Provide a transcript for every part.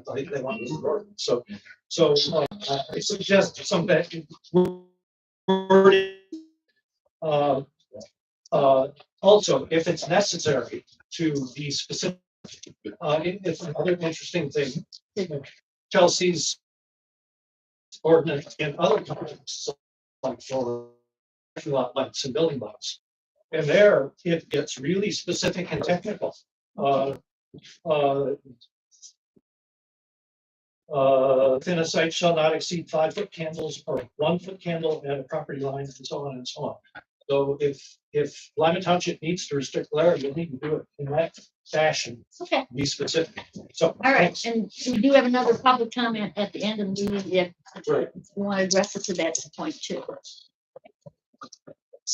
they want to work. So I suggest some wording. Also, if it's necessary to be specific, it's another interesting thing. Chelsea's ordinance in other countries, like for lots and building lots, and there it gets really specific and technical. Within a site shall not exceed 5-foot candles or 1-foot candle at a property line, and so on and so on. So if Lima Township needs to restrict glare, you'll need to do it in that fashion. Okay. Be specific. So All right, thanks. and we do have another public comment at the end of the meeting if Right. you want to address it to that point too.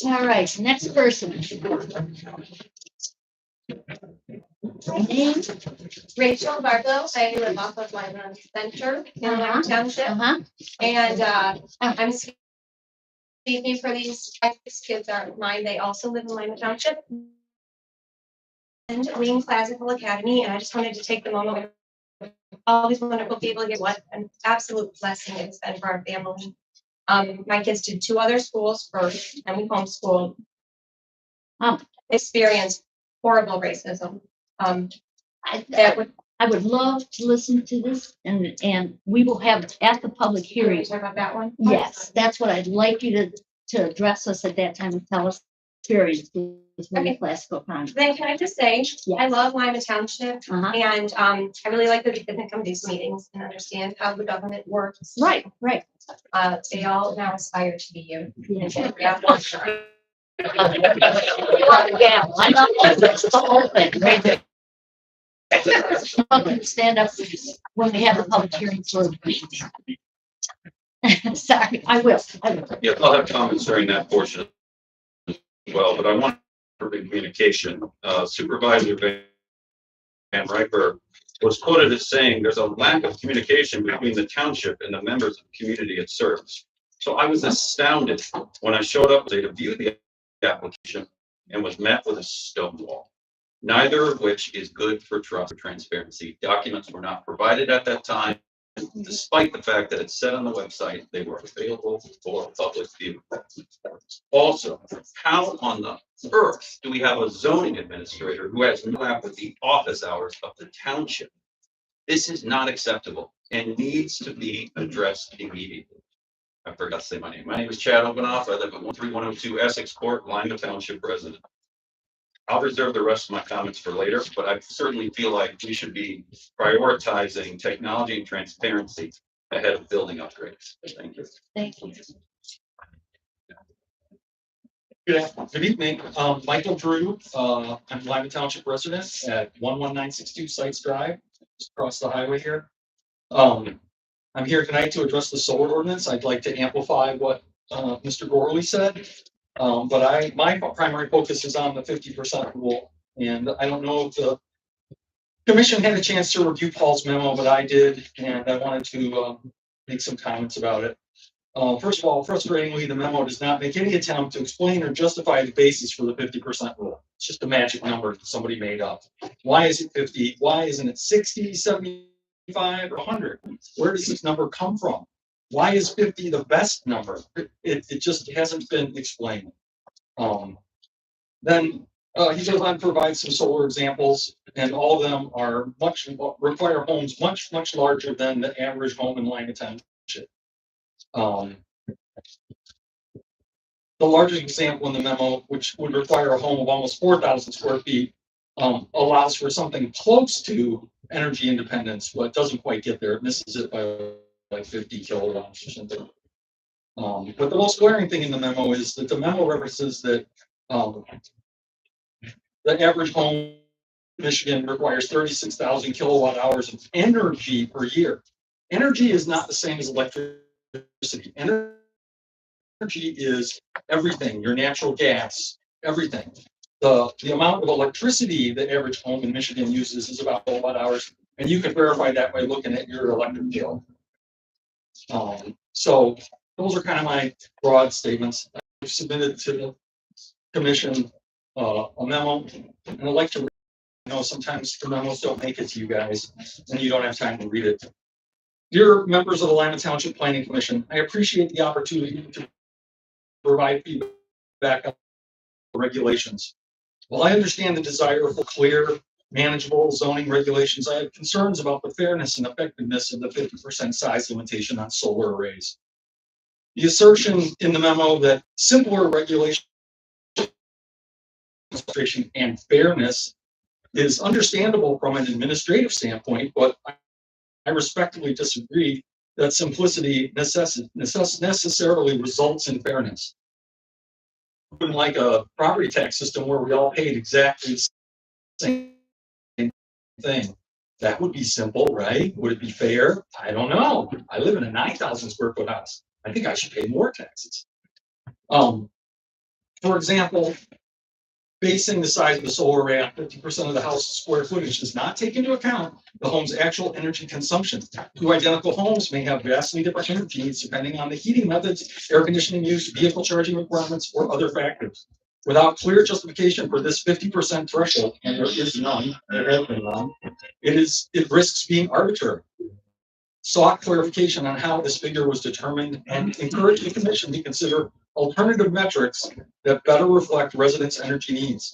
All right, next person. Name? Rachel Barlow, I live off of Lima Center in Lima Township, Uh-huh. and I'm speaking for these kids aren't mine. They also live in Lima Township. And Wing Classical Academy, and I just wanted to take the moment with all these wonderful people here. What an absolute blessing it's been for our family. My kids did 2 other schools first, and we homeschooled. Experienced horrible racism. I would love to listen to this and we will have it at the public hearing. Talk about that one. Yes, that's what I'd like you to address us at that time and tell us experience with Wing Classical Academy. Then can I just say, Yes. I love Lima Township, Uh-huh. and I really like that they can come to these meetings and understand how the government works. Right. They all now aspire to be you. Yeah. Yeah. Yeah, I know, that's the whole thing, right there. Welcome to stand up when we have a public hearing for. Sorry, I will. Yeah, I'll have comments during that portion as well, but I want for communication. Supervisor Van Riper was quoted as saying there's a lack of communication between the township and the members of the community it serves. So I was astounded when I showed up to view the application and was met with a stone wall. Neither of which is good for trust or transparency. Documents were not provided at that time, despite the fact that it said on the website they were available for public view. Also, how on the earth do we have a zoning administrator who has no app with the office hours of the township? This is not acceptable and needs to be addressed immediately. I forgot to say my name. My name is Chad Obanoff. I live at 13102 Essex Court, Lima Township resident. I'll reserve the rest of my comments for later, but I certainly feel like we should be prioritizing technology and transparency ahead of building upgrades. Thank you. Thank you. Good evening, Michael Drew. I'm Lima Township resident at 11962 Sites Drive, just across the highway here. I'm here tonight to address the solar ordinance. I'd like to amplify what Mr. Gorley said. But my primary focus is on the 50% rule. And I don't know if the commission had a chance to review Paul's memo, but I did, and I wanted to make some comments about it. First of all, frustratingly, the memo does not make any attempt to explain or justify the basis for the 50% rule. It's just a magic number that somebody made up. Why is it 50? Why isn't it 60, 75, or 100? Where does this number come from? Why is 50 the best number? It just hasn't been explained. Then he goes on to provide some solar examples, and all of them are require homes much larger than the average home in Lima Township. The largest example in the memo, which would require a home of almost 4,000 square feet, allows for something close to energy independence, but doesn't quite get there. It misses it by like 50 kilowatts or something. But the most glaring thing in the memo is that the memo references that the average home in Michigan requires 36,000 kilowatt hours of energy per year. Energy is not the same as electricity. Energy is everything, your natural gas, everything. The amount of electricity the average home in Michigan uses is about kilowatt hours, and you can verify that by looking at your electric bill. So those are kind of my broad statements. I've submitted to the commission a memo, and I'd like to know sometimes the memos don't make it to you guys and you don't have time to read it. Dear members of the Lima Township Planning Commission, I appreciate the opportunity to provide feedback on the regulations. While I understand the desire for clear, manageable zoning regulations, I have concerns about the fairness and effectiveness of the 50% size limitation on solar arrays. The assertion in the memo that simpler regulation and fairness is understandable from an administrative standpoint, but I respectfully disagree that simplicity necessarily results in fairness. Like a property tax system where we all paid exactly the same thing. That would be simple, right? Would it be fair? I don't know. I live in a 9,000 square foot house. I think I should pay more taxes. For example, basing the size of the solar array on 50% of the house's square footage does not take into account the home's actual energy consumption. Two identical homes may have vastly different energy needs depending on the heating methods, air conditioning use, vehicle charging requirements, or other factors. Without clear justification for this 50% threshold, and there is none, there has been none, it risks being arbitrary. Sought clarification on how this figure was determined and encouraged the commission to consider alternative metrics that better reflect residents' energy needs.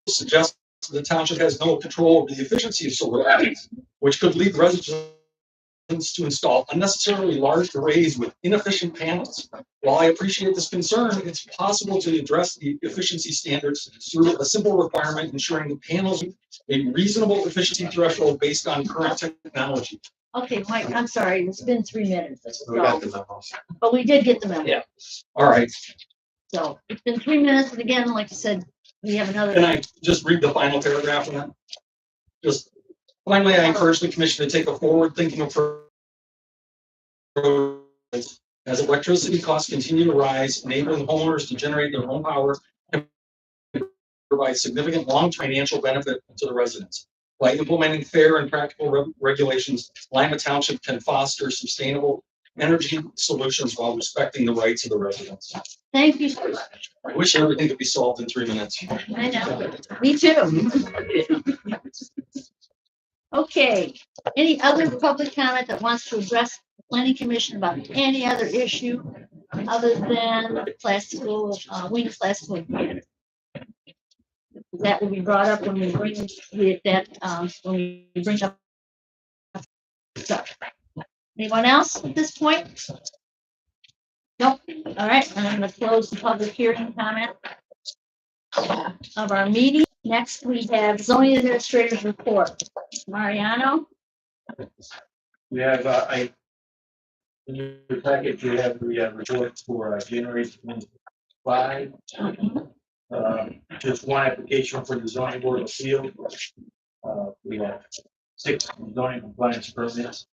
Suggests the township has no control over the efficiency of solar arrays, which could lead residents to install unnecessarily large arrays with inefficient panels. While I appreciate this concern, it's possible to address the efficiency standards through a simple requirement ensuring the panels meet a reasonable efficiency threshold based on current technology. Okay, Mike, I'm sorry, it's been 3 minutes. We got the memos. But we did get the memo. Yeah. All right. So it's been 3 minutes, and again, like I said, we have another. Can I just read the final paragraph of that? Just finally, I encourage the commission to take a forward-thinking approach as electricity costs continue to rise, enabling homeowners to generate their own power and provide significant long-term financial benefit to the residents. By implementing fair and practical regulations, Lima Township can foster sustainable energy solutions while respecting the rights of the residents. Thank you so much. I wish everything could be solved in 3 minutes. I know. Me too. Okay, any other public comment that wants to address the planning commission about any other issue other than classical, Wiener classical theater? That will be brought up when we bring when we bring up stuff. Anyone else at this point? Nope. All right, I'm going to close the public hearing comment of our meeting. Next, we have zoning administrator's report. Mariano? We have, in your package, you have the report for January 25. Just one application for the zoning board of appeal. We have 6 zoning compliance permits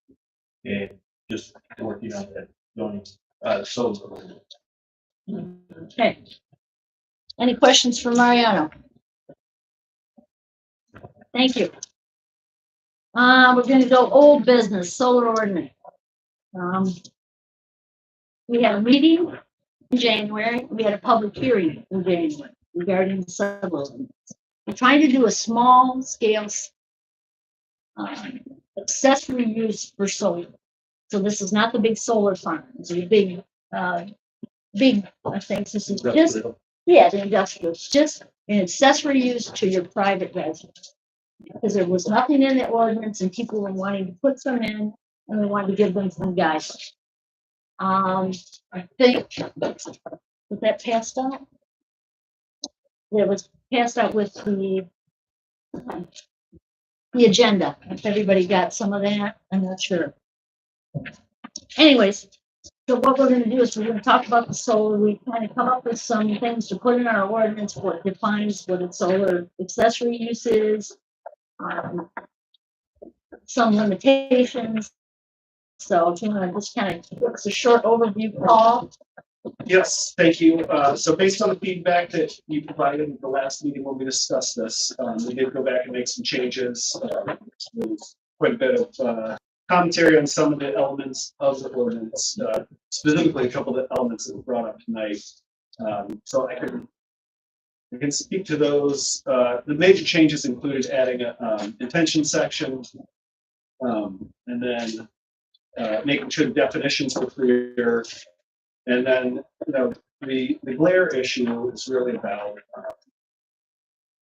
and just working on that zoning, solar. Okay. Any questions for Mariano? Thank you. We're gonna go old business, solar ordinance. We had a meeting in January, we had a public hearing in January regarding the solar ordinance. We're trying to do a small scale accessory use for solar. So this is not the big solar farm, it's a big, I think this is just, yeah, the industrial, it's just an accessory use to your private residence. Because there was nothing in the ordinance and people were wanting to put some in and we wanted to give them some guidance. I think, was that passed out? It was passed out with the agenda. If everybody got some of that, I'm not sure. Anyways, so what we're gonna do is we're gonna talk about the solar. We kind of come up with some things to put in our ordinance, what defines what a solar accessory use is. Some limitations. So if you want to just kind of give us a short overview, Paul. Yes, thank you. So based on the feedback that you provided at the last meeting when we discussed this, we did go back and make some changes. There's quite a bit of commentary on some of the elements of the ordinance, specifically a couple of the elements that were brought up tonight. So I can I can speak to those. The major changes included adding a intention section, and then making sure the definitions were clear. And then, the glare issue is really about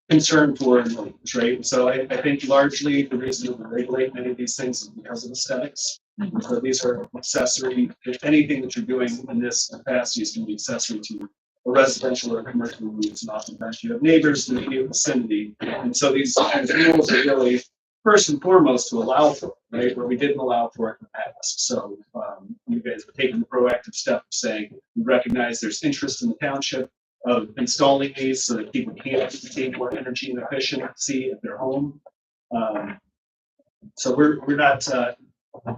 concern for neighbors, right? So I think largely the reason that we regulate many of these things is because of aesthetics. So these are accessory, if anything that you're doing in this capacity is going to be accessory to a residential or commercial use, and oftentimes you have neighbors in the immediate vicinity. And so these kinds of rules are really first and foremost to allow for, it, right, where we didn't allow for it in the past. So you guys have taken the proactive step of saying, we recognize there's interest in the township of installing these so that people can obtain more energy and efficiency at their home. So we're not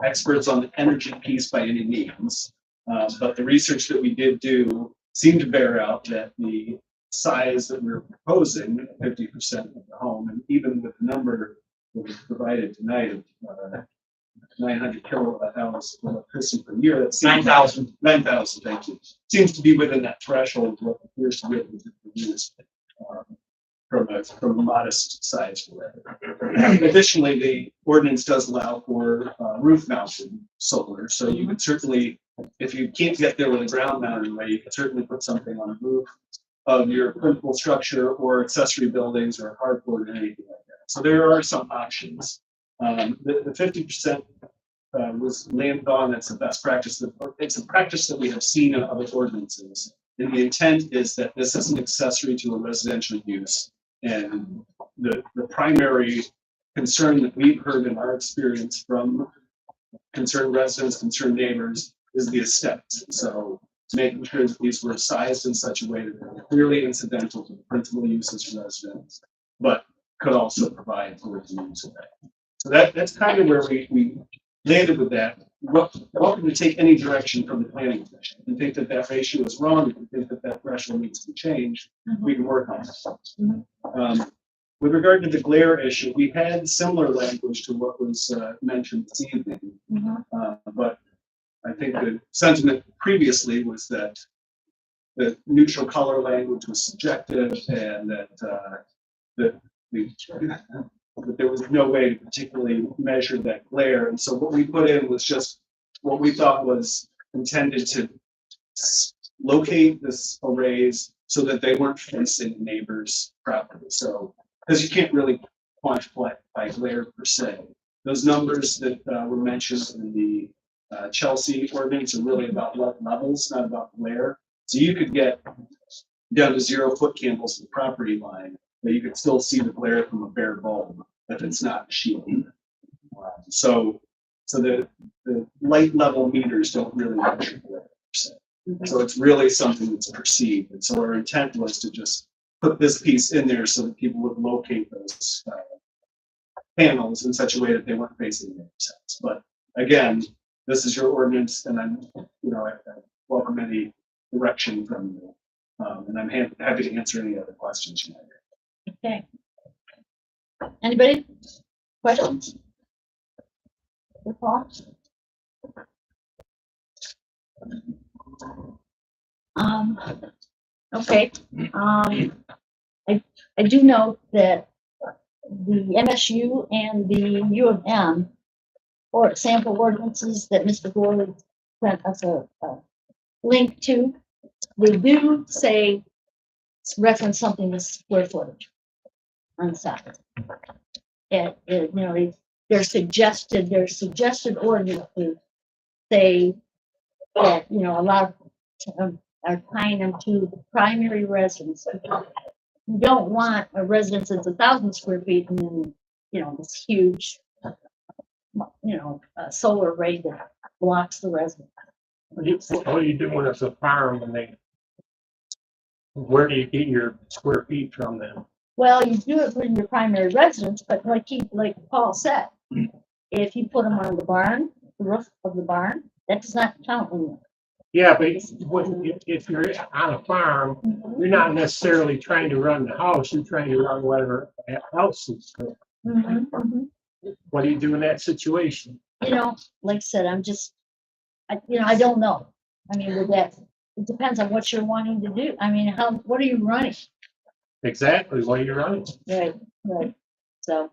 experts on the energy piece by any means, but the research that we did do seemed to bear out that the size that we're proposing, 50% of the home, and even with the number that was provided tonight of 900 kilowatt hours of electricity per year, that's 9,000. 9,000, thank you. Seems to be within that threshold of what appears to be able to be used from a modest size. Additionally, the ordinance does allow for roof mounted solar, so you could certainly, if you can't get there with a ground mounted array, you could certainly put something on the roof of your principal structure or accessory buildings or carport or anything like that. So there are some options. The 50% was landed on. That's the best practice. It's a practice that we have seen in other ordinances. And the intent is that this is an accessory to a residential use. And the primary concern that we've heard in our experience from concerned residents, concerned neighbors, is the aesthetics. So making sure that these were sized in such a way that they're clearly incidental to the principal uses for residents, but could also provide for the use of that. So that's kind of where we landed with that. Welcome to take any direction from the planning commission. If you think that that ratio is wrong, if you think that that threshold needs to be changed, we can work on it. With regard to the glare issue, we had similar language to what was mentioned this evening, but I think the sentiment previously was that the neutral color language was subjective and that there was no way to particularly measure that glare. And so what we put in was just what we thought was intended to locate this arrays so that they weren't facing neighbors' property. So, because you can't really quantify by glare per se. Those numbers that were mentioned in the Chelsea ordinance are really about what levels, not about glare. So you could get down to 0 foot candles to the property line, but you could still see the glare from a bare bulb if it's not shielded. So the light level meters don't really measure glare per se. So it's really something that's perceived. And so our intent was to just put this piece in there so that people would locate those panels in such a way that they weren't facing the neighbor's. But again, this is your ordinance, and I'm, I welcome any direction from you. And I'm happy to answer any other questions you might have. Okay. Anybody? Questions? Paul? Okay. I do know that the MSU and the U of M or sample ordinances that Mr. Gorley sent us a link to, they do say reference something with square footage on the side. Their suggested ordinances say that a lot of are tying them to the primary residence. You don't want a residence that's 1,000 square feet and then this huge solar array that blocks the residence. What are you doing as a farm where do you get your square feet from then? Well, you do it in your primary residence, but like Paul said, if you put them on the roof of the barn, that does not count in there. Yeah, but if you're on a farm, you're not necessarily trying to run the house, you're trying to run whatever else is. What do you do in that situation? Like I said, I don't know. I mean, it depends on what you're wanting to do. I mean, what are you running? exactly what you're running. right, right. So,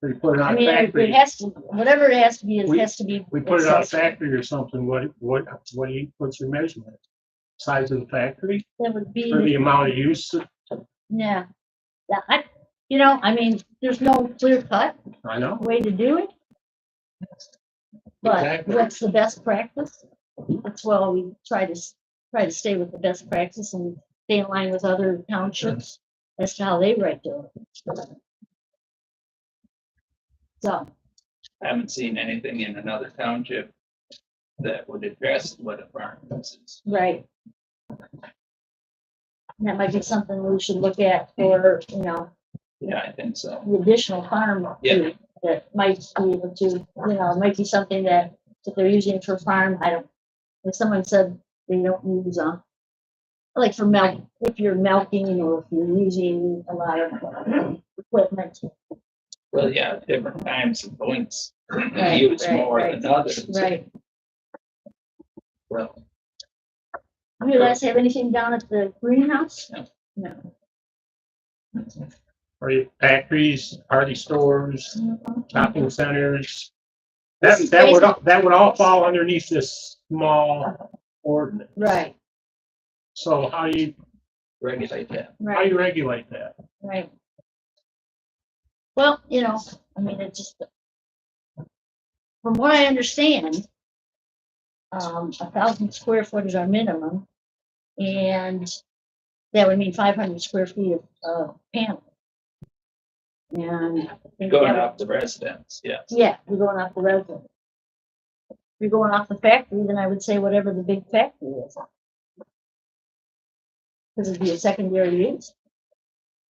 We put it I on a mean, it factory, has to, whatever it has to be, it We- has to be. we put it on a accessible. factory or something, what's your measurement? Size of the factory, That would be. or the amount of use? Yeah, yeah, I mean, there's no clear cut I know. way to do it. But Exactly. what's the best practice? That's why we try to stay with the best practice and stay in line with other townships as to how they write their. So, I haven't seen anything in another township that would address what a farm is. right. That might be something we should look at for, Yeah, I think so. the additional farm. Yeah. That might be able to, it might be something that if they're using it for farm, if someone said they don't use, like for milk, if you're milking or if you're using a lot of equipment. Well, yeah, different times of points Right, use right, more right. than others. Right. Well, You guys have anything down at the greenhouse? No. No. Or your factories, party stores, Mhm. shopping centers. This is That would all fall underneath this small ordinance. Right, So how you regulate that. right, regulate that? right. Well, I mean, it just, from what I understand, 1,000 square foot is our minimum. And that would mean 500 square feet of panel. And I think Going that- off the residence, yeah. Yeah, you're going off the resident. If you're going off the factory, then I would say whatever the big factory is. Because it'd be a secondary use.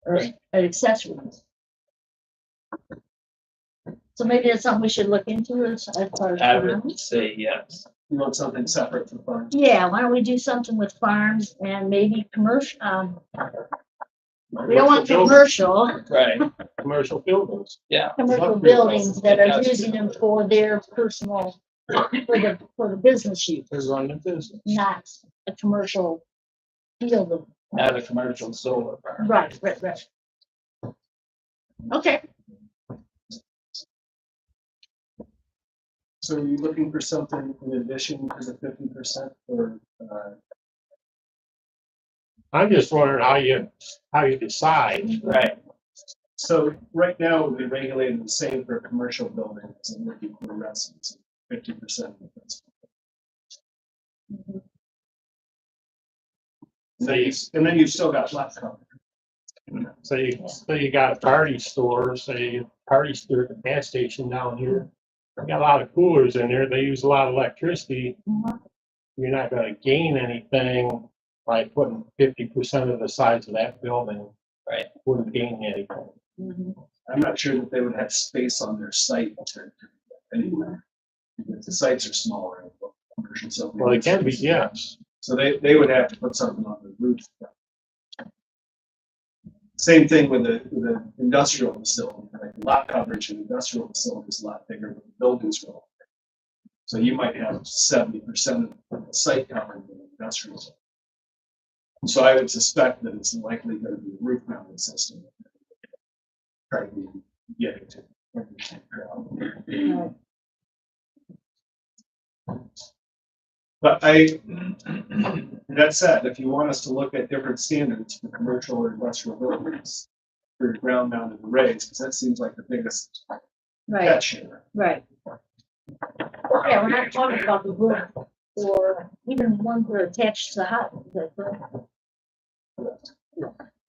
Or an accessory use. So maybe that's something we should look into as far as. I would say yes. You want something separate for farm? Yeah, why don't we do something with farms and maybe commercial, we don't want commercial, Right, Commercial buildings. yeah. commercial buildings that are using them for their personal, for the business use, They're running a business. not a commercial field of. Not a commercial solar farm. Right. Okay, So are you looking for something in addition to the 50% or, I'm just wondering how you decide. Right, so right now it would be regulated the same for a commercial building as it would be for residents, 50%. Mhm. And then you've still got lot coverage. So you got a party store, say party store at the gas station down here. They got a lot of coolers in there. They use a lot of electricity. Mhm. You're not gonna gain anything by putting 50% of the size of that building. Right. Wouldn't gain anything. Mhm. I'm not sure that they would have space on their site to anywhere. Because the sites are smaller. Commercial, so. Well, it can be, yes. So they would have to put something on the roof. Same thing with the industrial facility, like lot coverage in industrial facility is a lot bigger, but the buildings are all bigger. So you might have 70% of the site covered in industrial. So I would suspect that it's likely going to be a roof mounted system. Try to be getting to. Right. But that said, if you want us to look at different standards for commercial or industrial buildings for ground mounted arrays, because that seems like the biggest Right, pet share. right. Yeah, we're not talking about the roof or even ones that are attached to the house, is that correct?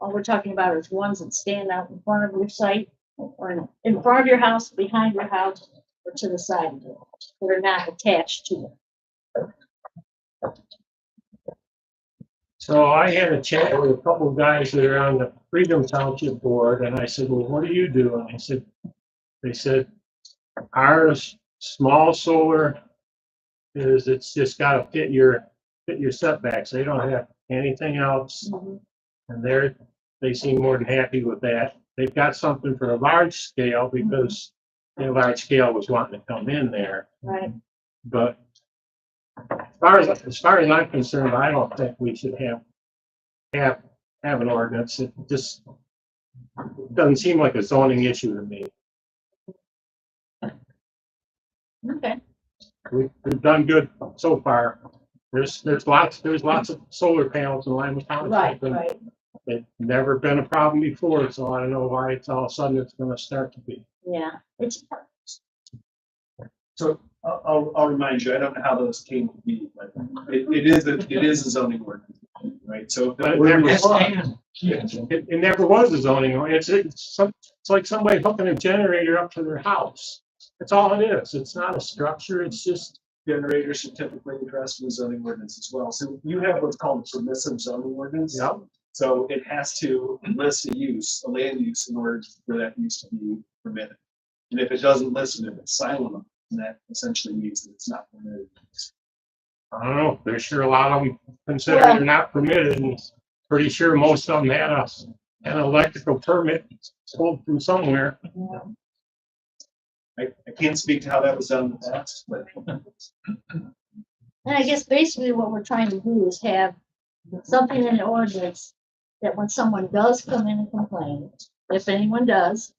All we're talking about is ones that stand out in front of your site, or in front of your house, behind your house, or to the side of it, that are not attached to it. So I had a chat with a couple of guys that are on the Freedom Township Board, and I said, well, what do you do? And they said, ours, small solar is, it's just gotta fit your setbacks. They don't have anything else. Mhm. And they seem more than happy with that. They've got something for the large scale because the large scale was wanting to come in there. Right, But as far as I'm concerned, I don't think we should have have an ordinance. It just doesn't seem like a zoning issue to me. Okay, We've done good so far. There's lots of solar panels in Lima Township. right, and right, It's never been a problem before, so I don't know why it's all of a sudden it's gonna start to be. yeah, it's, So I'll remind you, I don't know how those came to be, but it is a zoning ordinance, right? So. But it never was. It never was a zoning ordinance. It's like somebody hooking a generator up to their house. That's all it is. It's not a structure, it's just. Generators should typically address the zoning ordinance as well. So you have what's called a permissive zoning ordinance. Yep. So it has to list a use, a land use, in order for that use to be permitted. And if it doesn't list it, if it's silent, then that essentially means that it's not permitted. I don't know. There's sure a lot of them consider Well- they're not permitted, and pretty sure most of them had an electrical permit pulled from somewhere. I can't speak to how that was done in the past, but and I guess basically what we're trying to do is have something in the ordinance that when someone does come in and complain, if anyone does,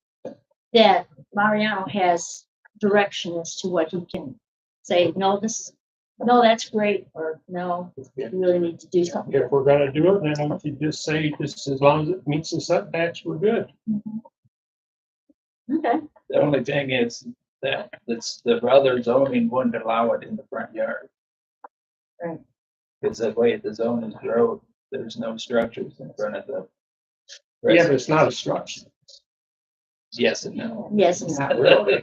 that Mariano has direction as to what he can say, no, that's great, or no, you really need to do something. If we're gonna do it, then we should just say, just as long as it meets the setbacks, we're good. Okay, The only thing is that the other zoning wouldn't allow it in the front yard. Right. Because the way the zone is wrote, there's no structures in front of the. Yeah, but it's not a structure. Yes and no. yes, it's- Not really.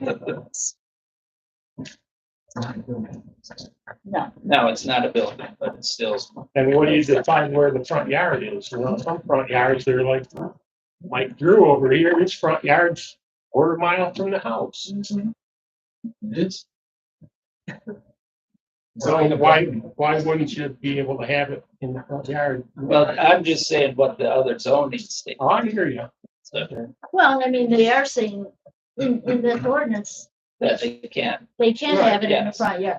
no, No, it's not a building, but it's still. And what do you define where the front yard is? Well, some front yards are like Drew over here, his front yard's quarter mile from the house. It's. So why wouldn't you be able to have it in the front yard? Well, I'm just saying what the other zoning states. Oh, I hear you. well, I mean, they are saying in this ordinance, That they can't. they can Right, have it in the yes. front yard.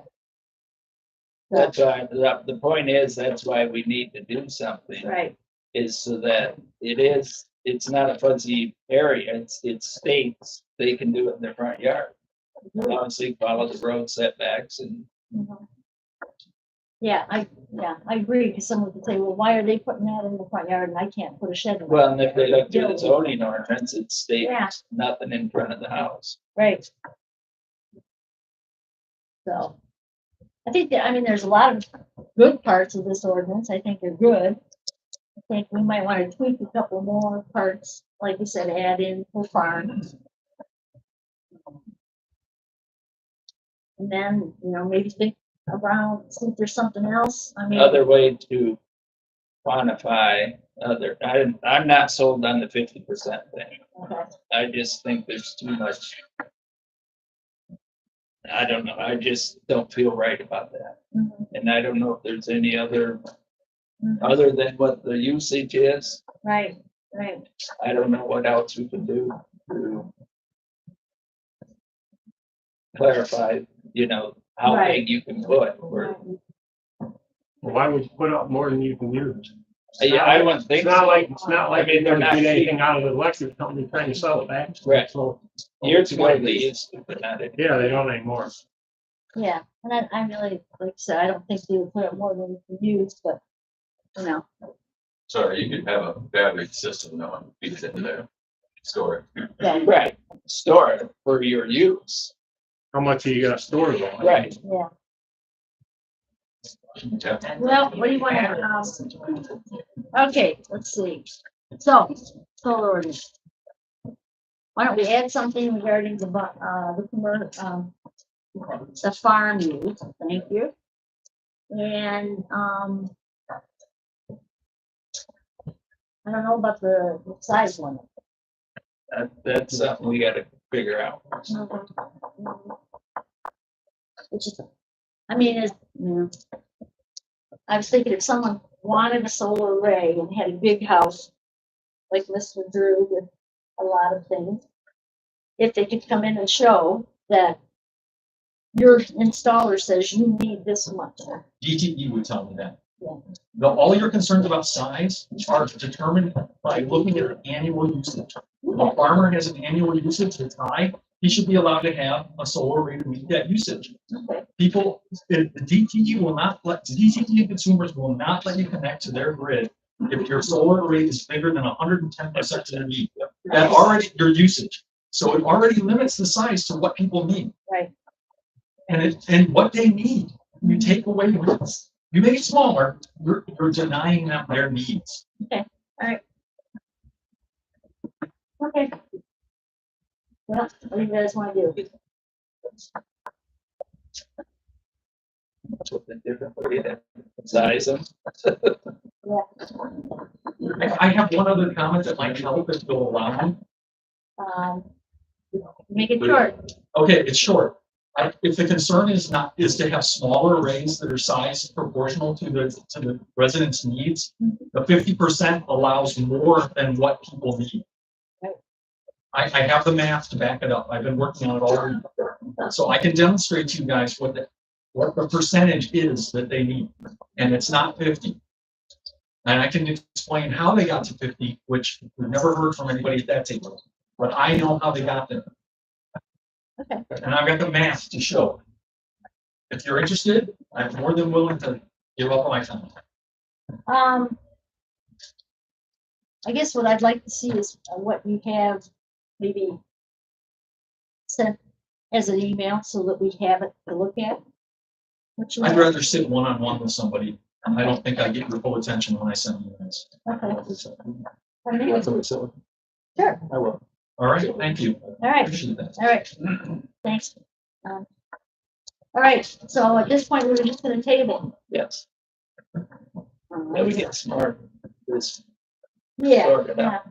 That's why, the point is, that's why we need to do something. Right, Is so that it's not a fuzzy area, it states they can do it in their front yard. Obviously, follow the road setbacks and. mhm. Yeah, I agree, because someone could say, well, why are they putting that in the front yard and I can't put a shed in? my Well, and front if they yard?" look through the zoning ordinance, it Yeah. states nothing in front of the house. Right. So, I think that, I mean, there's a lot of good parts of this ordinance, I think they're good. I think we might want to tweak a couple more parts, like you said, add in for farm. And then, maybe think around, see if there's something else, I mean. Other way to quantify I'm not sold on the 50% thing. Okay. I just think there's too much. I don't know, I just don't feel right about that. Mhm, And I don't know if there's any other mhm. than what the usage is. Right, I don't know what else we can do to clarify, how Right. big you can put. right. Why would you put up more than you can use? Yeah, I wouldn't think It's not so. like I mean, they're they're not not getting anything out of the electric company trying to sell it back. Right. So, Years ago, they used to, but not anymore. yeah, they don't anymore. Yeah, and I really, like I said, I don't think they would put up more than you can use, but, Sorry, you could have a battery system, no one feeds into there, store it. yeah, Right, store it for your use. How much are you gonna store though? Right. yeah. Yeah. Well, what do you want to, okay, let's see. So, solar ordinance. Why don't we add something regarding the the farm use, thank you. And, I don't know about the size limit. That's something we gotta figure out. Which is, I mean, I was thinking if someone wanted a solar array and had a big house, like Mr. Drew with a lot of things, if they could come in and show that your installer says you need this much. DTE would tell me that. All your concerns about size are determined by looking at the annual usage. If a farmer has an annual usage that's high, he should be allowed to have a solar array to meet that usage. People, the DTE will not let, DTE consumers will not let you connect to their grid if your solar array is bigger than 110% of their need. That already your usage. So it already limits the size to what people need. Right. And what they need. You take away needs. You make it smaller, you're denying them their needs. Okay. Well, what do you guys want to do? With the different way to size them. I have one other comment that might help if you'll allow me. Um, make it short. Okay, it's short. If the concern is to have smaller arrays that are sized proportional to the residents' needs, the 50% allows more than what people need. I have the math to back it up. I've been working on it all week. So I can demonstrate to you guys what the percentage is that they need. And it's not 50. And I can explain how they got to 50, which we've never heard from anybody at that table. But I know how they got there. Okay. And I've got the math to show. If you're interested, I'm more than willing to give up my time. I guess what I'd like to see is what you have maybe sent as an email so that we have it to look at. What you I'd have. rather sit one-on-one with somebody. I don't think I get your full attention when I send emails. Okay. Sure. I will. All right, thank you. All right. Appreciate that. All right. Thanks. All right. So at this point, we're just going to table. Yes. Maybe we get smart. This Yeah. Sort it Yeah. out.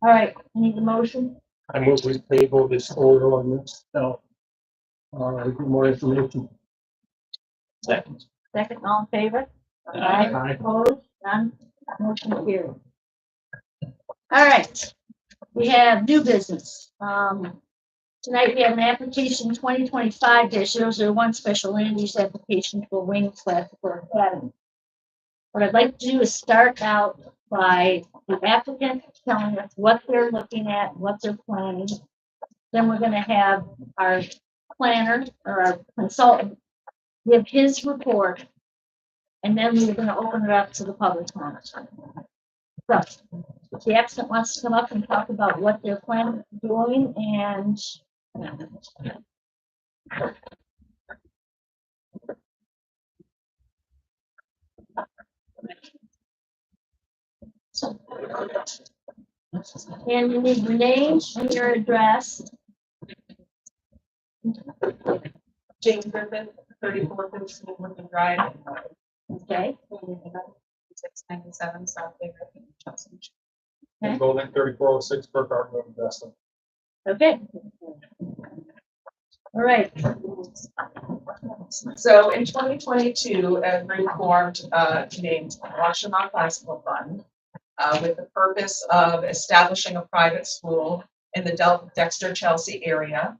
All right. I need the motion. I move we table this order ordinance, so. Get more information. second. Second, all in favor? Aye. Opposed? None? Motion carried. All right. We have new business. Tonight we have an application 2025-001 special land use application for Wings Classical Academy. What I'd like to do is start out by the applicant telling us what they're looking at, what they're planning. Then we're going to have our planner or our consultant give his report. And then we're going to open it up to the public comment. So if the applicant wants to come up and talk about what they're planning on doing and you need your name and your address. James Griffin, 34 Finchman Woodland Drive, Okay. 697 South Bay. Okay. Building 3406 Burkhardt Road, Destin. Okay. All right. So in 2022, a group formed named Washtenaw Classical Fund with the purpose of establishing a private school in the Dexter Chelsea area.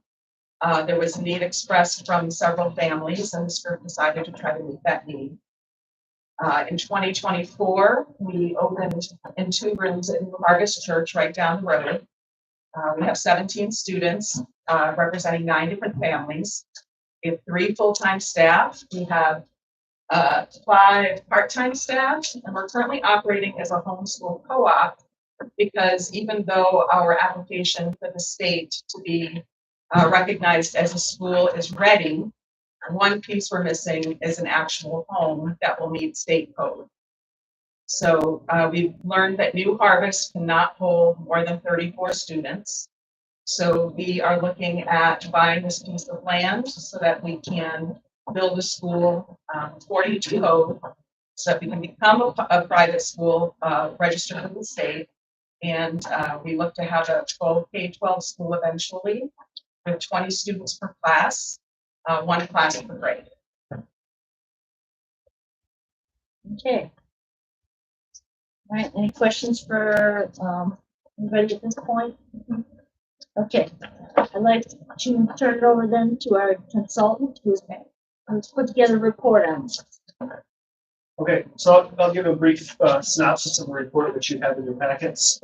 There was a need expressed from several families, and this group decided to try to meet that need. In 2024, we opened in 2 rooms at New Harvest Church right down the road. We have 17 students representing 9 different families. We have 3 full-time staff. We have 5 part-time staff, and we're currently operating as a homeschool co-op because even though our application for the state to be recognized as a school is ready, one piece we're missing is an actual home that will meet state code. So we've learned that New Harvest cannot hold more than 34 students. So we are looking at buying this piece of land so that we can build a school according to code, so that we can become a private school registered with the state. And we look to have a K-12 school eventually with 20 students per class, 1 class per grade. Okay. All right. Any questions for anybody at this point? Okay. I'd like to turn it over then to our consultant who's put together a report on this. Okay, so I'll give a brief synopsis of the report that you have in your packets.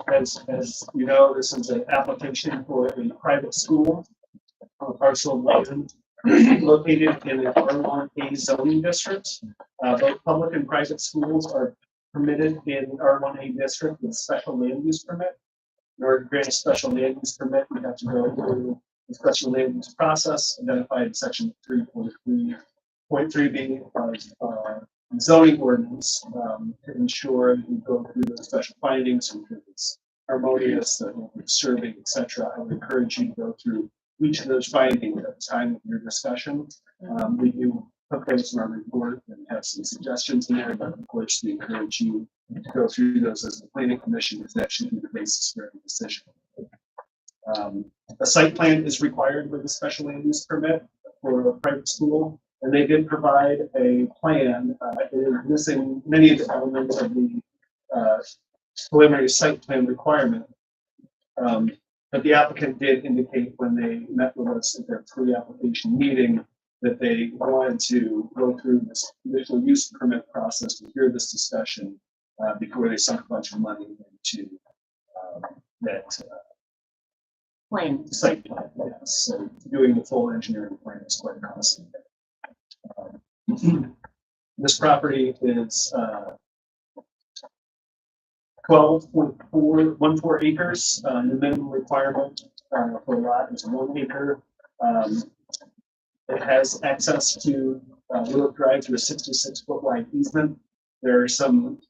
As you know, this is an application for a private school on a parcel of land located in the R1A zoning district. Both public and private schools are permitted in R1A district with special land use permit. In order to grant a special land use permit, we have to go through the special land use process identified in section 3.3B of zoning ordinance to ensure that we go through the special findings and if it's harmonious, disturbing, etc. I would encourage you to go through each of those findings at the time of your discussion. We do put those in our report and have some suggestions in there, but of course we encourage you to go through those as the planning commission, because that should be the basis for every decision. A site plan is required with a special land use permit for a private school. And they did provide a plan, it is missing many of the elements of the preliminary site plan requirement. But the applicant did indicate when they met with us at their pre-application meeting that they wanted to go through this conditional use permit process to hear this discussion before they sunk a bunch of money into that Plan. site plan. Yes. So doing the full engineering plan is quite costly. This property is 12.414 acres. The minimum requirement for a lot is 1 acre. It has access to Willow Drive through a 66-foot wide easement. There are some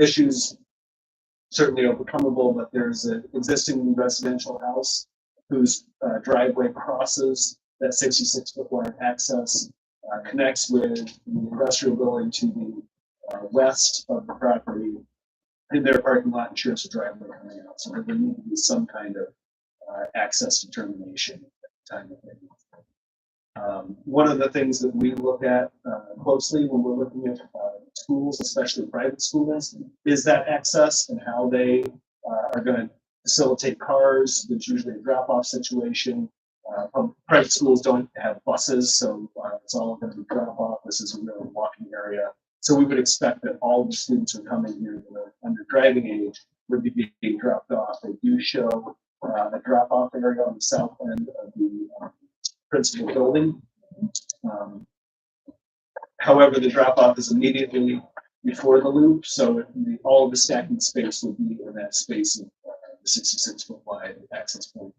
issues certainly overcomable, but there's an existing residential house whose driveway crosses that 66-foot wide access. Connects with the industrial building to the west of the property, and their parking lot ensures a driveway coming out. So there need to be some kind of access determination at the time of it. One of the things that we look at closely when we're looking at schools, especially private schools, is that access and how they are going to facilitate cars. There's usually a drop-off situation. Private schools don't have buses, so it's all going to be drop-off. This is a real walking area. So we would expect that all the students who are coming here that are under driving age would be being dropped off. They do show a drop-off area on the south end of the principal building. However, the drop-off is immediately before the loop, so all of the stacking space will be in that space of the 66-foot wide access point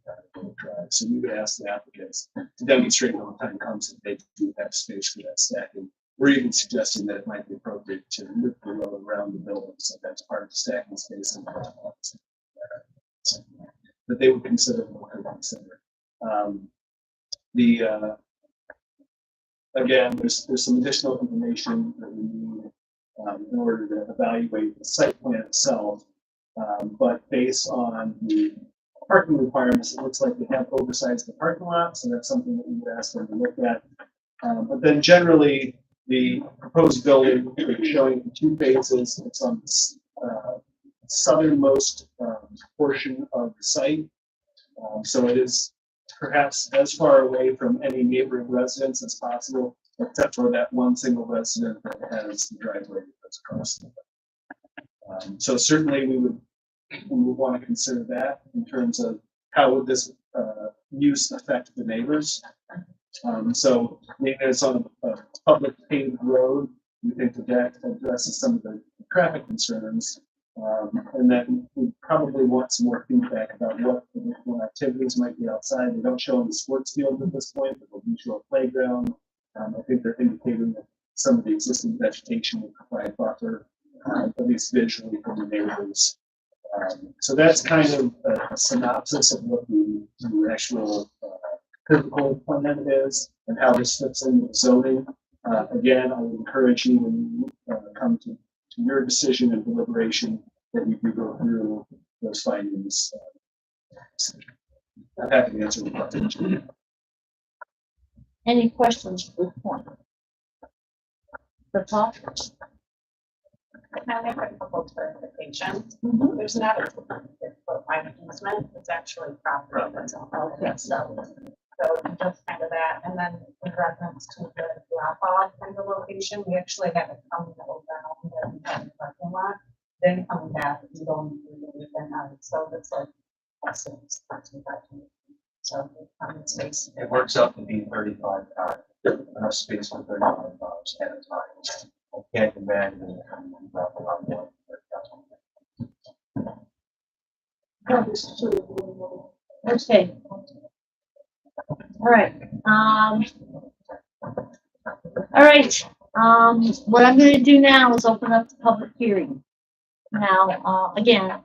drive. So we would ask the applicants to demonstrate when the time comes that they do have space for that stacking. We're even suggesting that it might be appropriate to loop the road around the building, so that's part of the stacking space and that they would consider what they consider. Again, there's some additional information that we need in order to evaluate the site plan itself. But based on the parking requirements, it looks like they have oversized the parking lot, so that's something that we would ask them to look at. But then generally, the proposed building is showing 2 phases. It's on the southernmost portion of the site. So it is perhaps as far away from any neighboring residence as possible, except for that one single resident that has the driveway that's across the so certainly we would want to consider that in terms of how would this use affect the neighbors. So maybe it's on a public paved road. We think that addresses some of the traffic concerns. And then we probably want some more feedback about what additional activities might be outside. They don't show any sports fields at this point, but they'll do show a playground. I think they're indicating that some of the existing vegetation will provide buffer, at least visually, from the neighbors. So that's kind of a synopsis of what the actual physical plan is and how this fits in with zoning. Again, I would encourage you when you come to your decision and deliberation that you can go through those findings. I'm happy to answer the question. Any questions for the point? The top? Can I make a couple clarifications? Mhm. There's not a private easement, it's actually property that's on. Okay, so So just kind of that, and then in reference to the drop off in the location. We actually had to come down and in the parking lot, then coming back and going through the then out. So that's like, that's so it's space. It works out to be 35 cars, enough space for 35 cars at a time. I can't imagine. Okay. All right, what I'm gonna do now is open up the public hearing. Now, again,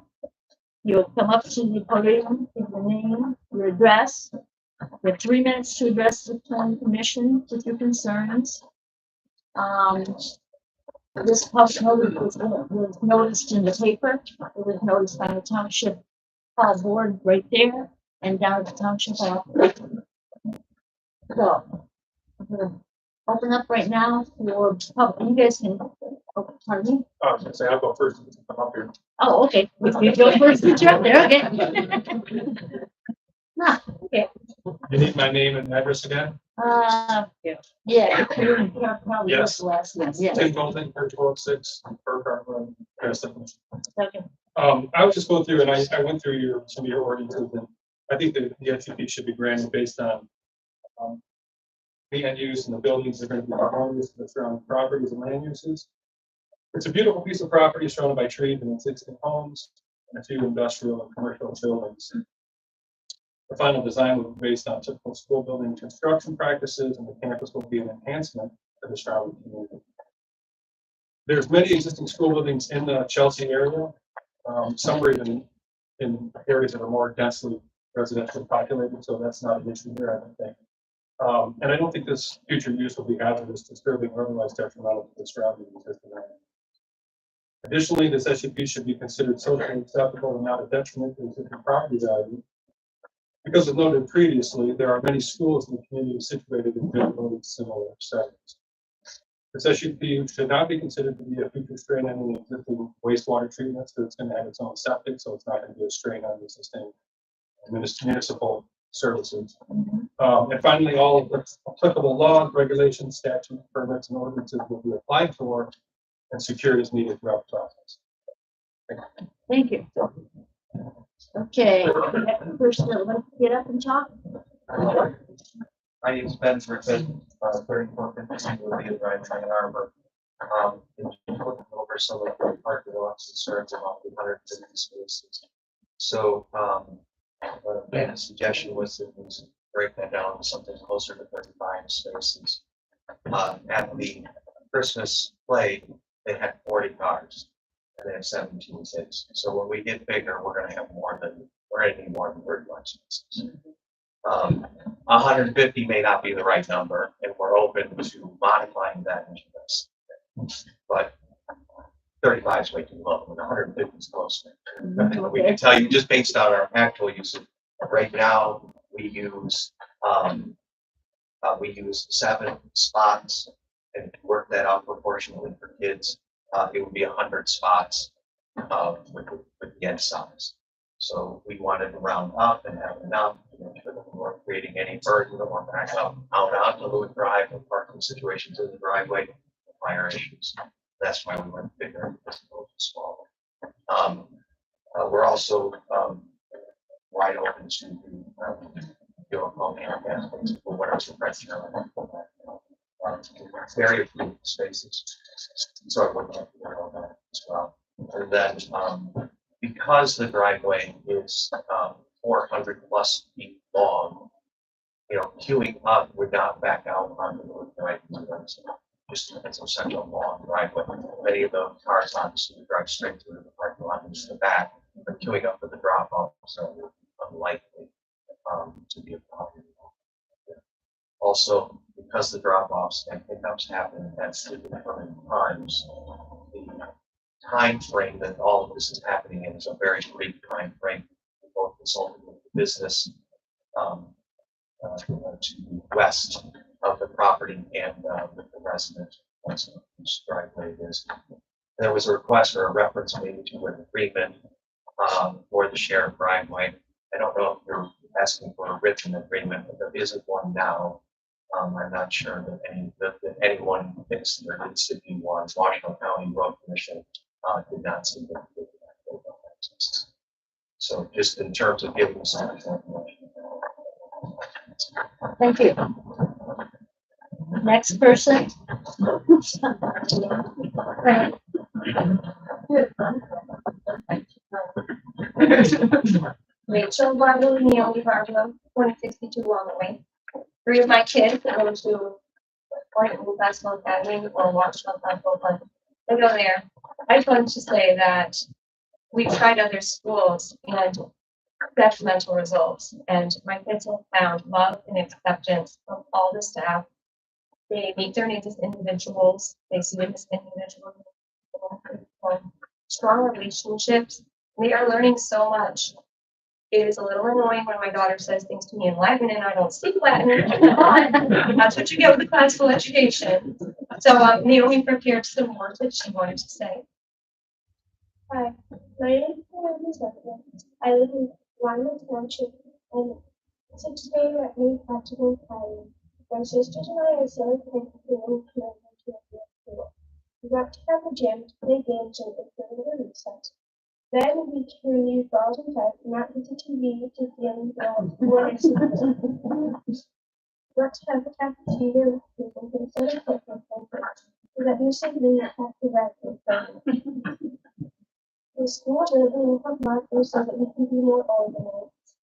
you'll come up to the podium, give your name, your address. You have 3 minutes to address the planning commission with your concerns. This public notice was noticed in the paper. It was noticed by the township board right there and down at the township hall. So, I'm gonna open up right now for public. You guys can, oh, pardon me? I was gonna say, I'll go first. I'm up here. Oh, okay. You go first, since you're up there, okay. Nah, okay. You need my name and address again? Yeah. Probably Yes. the last one, yeah. Tim Golden, 1206, per Cartland, Crescent. Second. I was just going through and I went through some of your ordinances and I think that the SUP should be granted based on the end use and the buildings are going to be homes, the surrounding properties and land uses. It's a beautiful piece of property surrounded by trees and existing homes and a few industrial and commercial buildings. The final design will be based on typical school building construction practices, and the campus will be an enhancement to the surrounding community. There's many existing school buildings in the Chelsea area. Some are even in areas that are more densely residentially populated, so that's not an issue here, I don't think. And I don't think this future use will be hazardous, disturbing, or otherwise detrimental to the surrounding existing area. Additionally, this SUP should be considered socially acceptable and not a detriment to existing property value. Because as noted previously, there are many schools in the community situated in generally similar settings. This SUP should not be considered to be a future strain on the existing wastewater treatment, so it's going to have its own septic, so it's not going to be a strain on the existing municipal services. And finally, all of the applicable laws, regulations, statutes, permits, and ordinances will be applied for and secured as needed throughout the process. Thank you. Okay, first, let's get up and talk. My name is Ben Griffin, 3450 Woodley Drive, Ann Arbor. Looking over some of the parking lots concerns about the 150 spaces. So, Ben's suggestion was to break that down to something closer to 35 spaces. At the Christmas play, they had 40 cars. And they have 17 cities. So when we get bigger, we're going to need more than 31 spaces. 150 may not be the right number, and we're open to modifying that into this. But 35 is way too low, and 150 is close. We can tell you just based on our actual usage. Right now, we use 7 spots, and work that out proportionally for kids. It would be 100 spots with the end size. So we wanted to round up and have enough to make sure that we weren't creating any burden or back up out onto Lewitt Drive and parking situations in the driveway, fire issues. That's why we went bigger as opposed to smaller. We're also wide open to whatever's the criteria. Very few spaces. So I would like to know that as well. And then because the driveway is 400 plus feet long, queuing up would not back out onto the driveway. Just it's such a long driveway. Many of the cars obviously drive straight through the parking lot into the back, but queuing up for the drop off is unlikely to be a problem. Also, because the drop-offs and pickups happen at different times, the time frame that all of this is happening in is a very brief time frame. We both consulted with the business to the west of the property and with the resident whose driveway it is. There was a request for a reference made to an agreement for the shared driveway. I don't know if you're asking for a written agreement, but there isn't one now. I'm not sure that anyone thinks there needs to be one. Washington County Road Commission did not seem to be that. So just in terms of giving some information. Thank you. Next person. Rachel Barlow, Naomi Barlow, 162 Way. 3 of my kids go to Point Basketball Academy or Washington Basketball Club. They go there. I just wanted to say that we've tried other schools and detrimental results. And my kids have found love and acceptance from all the staff. They meet their needs as individuals. They see them as individuals. Strong relationships. They are learning so much. It is a little annoying when my daughter says things to me in Latin and I don't speak Latin. That's what you get with the classical education. So Naomi prepared some words that she wanted to say. Hi, my name is Naomi Zephyr. I live in Lyman Township, and so today we're at Main Practical Academy. My sisters and I are so thankful for the commitment to our school. We got to have a gym to play games and enjoy the recess. Then we can use balls and type, not use the TV to game or got to have a cafeteria with people instead of cooking so that your sibling not have to write with them. The school building have markers so that we can be more organized.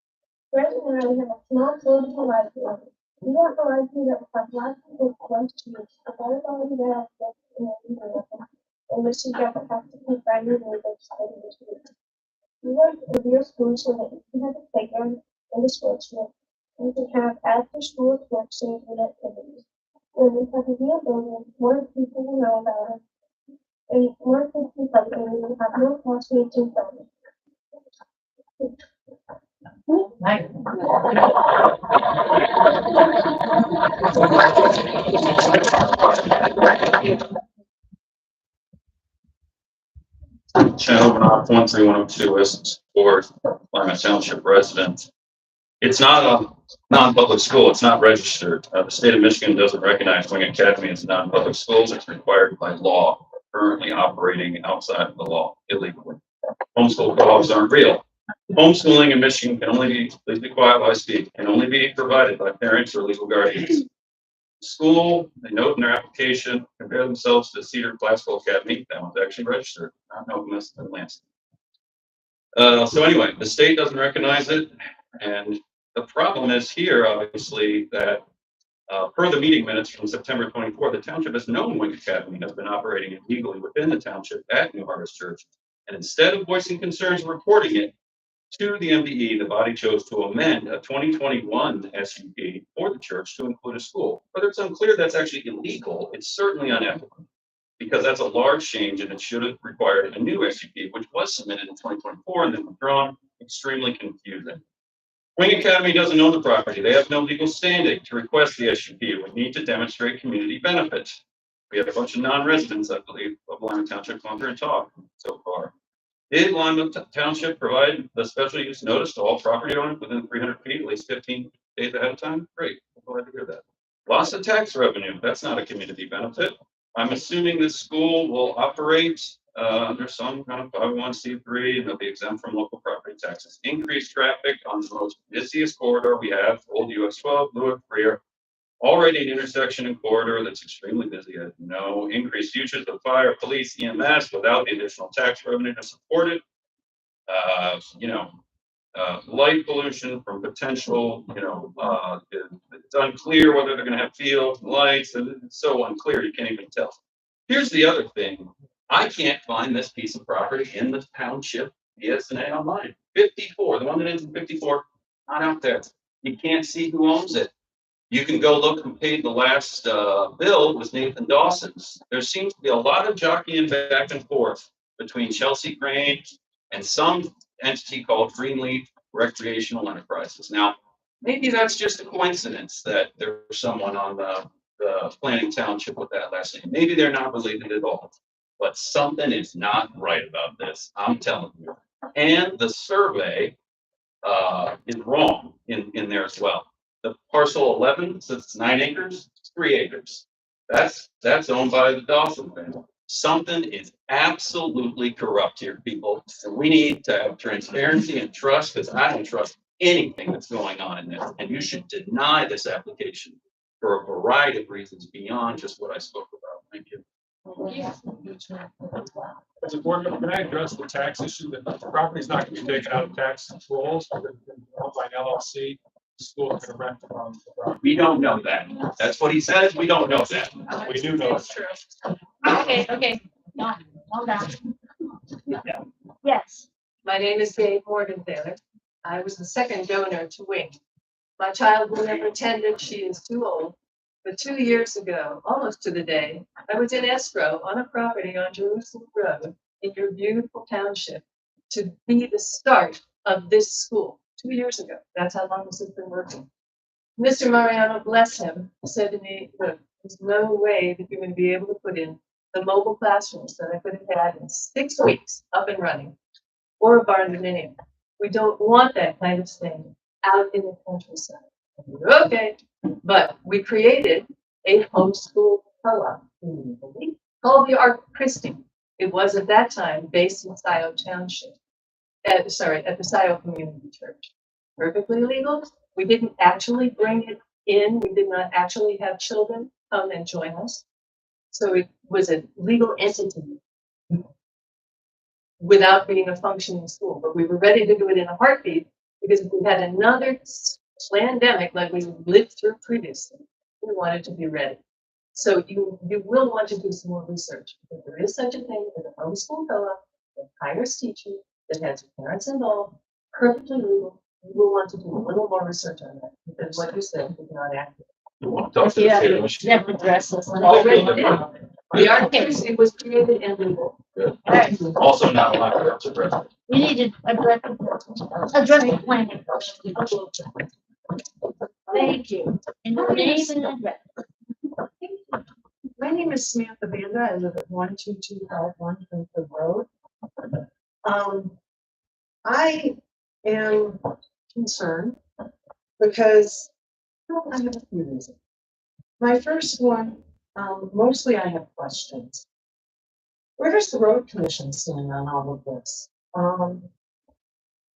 Right now we have a small portable library. We want a library that will have lots of books to use. The better quality that has books in and which you get the practically friendly neighbors study this week. We want a real school so that we can have a playground and a sports room. We can have after school sports and activities. When we have a real building, more people will know about it. And more people like it, we will have more classmates and friends. Channel 13102 is for Lyman Township residents. It's not a non-public school. It's not registered. The state of Michigan doesn't recognize Wing Academy as non-public schools. It's required by law, currently operating outside of the law illegally. Homeschool co-ops aren't real. Homeschooling in Michigan can only be, please be quiet while I speak, can only be provided by parents or legal guardians. School, they note in their application, compare themselves to Cedar Classical Academy. That one's actually registered, not Nokomis and Lansing. So anyway, the state doesn't recognize it. And the problem is here, obviously, that per the meeting minutes from September 24, the township has known Wing Academy has been operating illegally within the township at New Harvest Church. And instead of voicing concerns and reporting it to the MDE, the body chose to amend a 2021 SUP for the church to include a school. Whether it's unclear that's actually illegal, it's certainly unethical because that's a large change and it should have required a new SUP, which was submitted in 2024 and then withdrawn. Extremely confusing. Wing Academy doesn't own the property. They have no legal standing to request the SUP. We need to demonstrate community benefit. We have a bunch of non-residents, I believe, of Lyman Township come here and talk so far. Did Lyman Township provide the special use notice to all property owners within 300 feet, at least 15 days ahead of time? Great, I'm glad to hear that. Loss of tax revenue, that's not a community benefit. I'm assuming this school will operate under some kind of 501c3 and they'll be exempt from local property taxes. Increased traffic on the most busiest corridor we have, Old US 12, Lewick, Freer. Already an intersection and corridor that's extremely busy, as you know. Increased usage of fire, police, EMS without the additional tax revenue to support it. Light pollution from potential, it's unclear whether they're going to have fields and lights, and it's so unclear you can't even tell. Here's the other thing. I can't find this piece of property in the township BSNA online. 54, the one that ends in 54, not out there. You can't see who owns it. You can go look who paid the last bill was Nathan Dawson's. There seems to be a lot of jockeying back and forth between Chelsea Crane and some entity called Greenleaf Recreational Enterprises. Now, maybe that's just a coincidence that there's someone on the planning township with that last name. Maybe they're not related at all, but something is not right about this. I'm telling you. And the survey is wrong in there as well. The parcel 11, since it's 9 acres, it's 3 acres. That's owned by the Dawson family. Something is absolutely corrupt here, people. And we need to have transparency and trust, because I don't trust anything that's going on in this. And you should deny this application for a variety of reasons beyond just what I spoke about. Thank you. As a board member, can I address the tax issue that the property is not going to be taken out of tax rolls, but it's been owned by an LLC? The school is going to rent from the property. We don't know that. That's what he says. We don't know that. We do know. That's true. Okay, no, hold on. Yes, My name is Dave Morgenthaler. I was the second donor to Wing. My child will never attended, she is too old. But 2 years ago, almost to the day, I was in escrow on a property on Jerusalem Road in your beautiful township to be the start of this school 2 years ago. That's how long this has been working. Mr. Mariano, bless him, said to me, look, there's no way that you're going to be able to put in the mobile classrooms that I could have had in 6 weeks up and running, or a barndominium. We don't want that kind of thing out in the countryside. Okay, but we created a homeschool co-op community called the Ark Christie. It was at that time based in Scioto Township, at the Scioto Community Church. Perfectly legal. We didn't actually bring it in. We did not actually have children come and join us. So it was a legal entity without being a functioning school, but we were ready to do it in a heartbeat because if we had another pandemic like we lived through previously, we wanted to be ready. So you will want to do some more research, because there is such a thing as a homeschool co-op that hires teachers, that has parents involved, perfectly legal. You will want to do a little more research on that, because what you said is not accurate. yeah, never address this. Already did. The Ark Okay. Christie was created and legal. Alright, Also not allowed to rent. we need to address the planning first. Thank you. And your name and address. My name is Samantha Vanda. I live at 12251 Frankfurt Road. I am concerned because, well, I have a few reasons. My first one, mostly I have questions. Where does the road commission stand on all of this?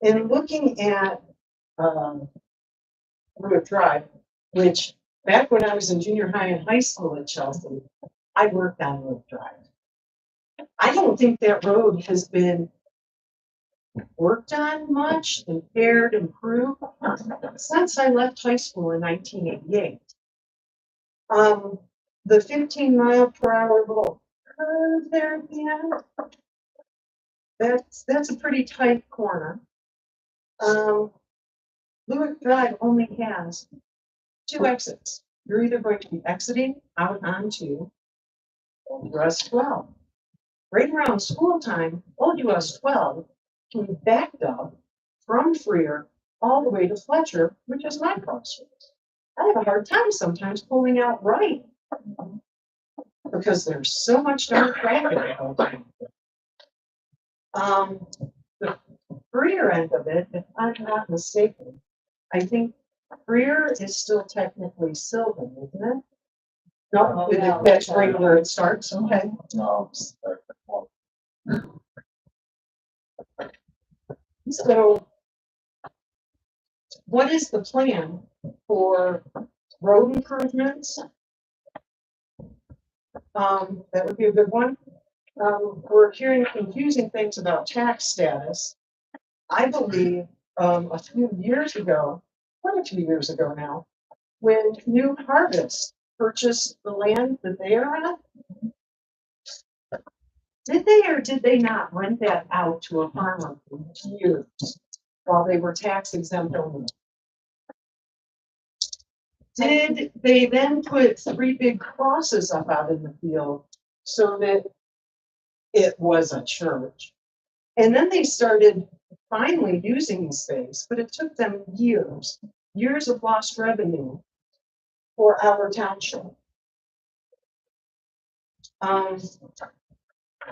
In looking at Road Drive, which back when I was in junior high and high school at Chelsea, I worked on Road Drive. I don't think that road has been worked on much, impaired, improved since I left high school in 1988. The 15-mile-per-hour little curve there at the end, that's a pretty tight corner. Lewick Drive only has 2 exits. You're either going to be exiting out onto Old US 12. Right around school time, Old US 12 can be backed up from Freer all the way to Fletcher, which is my crossroads. I have a hard time sometimes pulling out right because there's so much dark traffic out there. The Freer end of it, if I'm not mistaken, I think Freer is still technically Sylvan, isn't it? No, that's right where it starts, okay. No. So what is the plan for road improvements? That would be a good one. We're hearing confusing things about tax status. I believe a few years ago, 1 or 2 years ago now, when New Harvest purchased the land that they are on, did they or did they not rent that out to a farmer for years while they were tax exempt only? Did they then put 3 big crosses up out in the field so that it was a church? And then they started finally using the space, but it took them years of lost revenue for our township.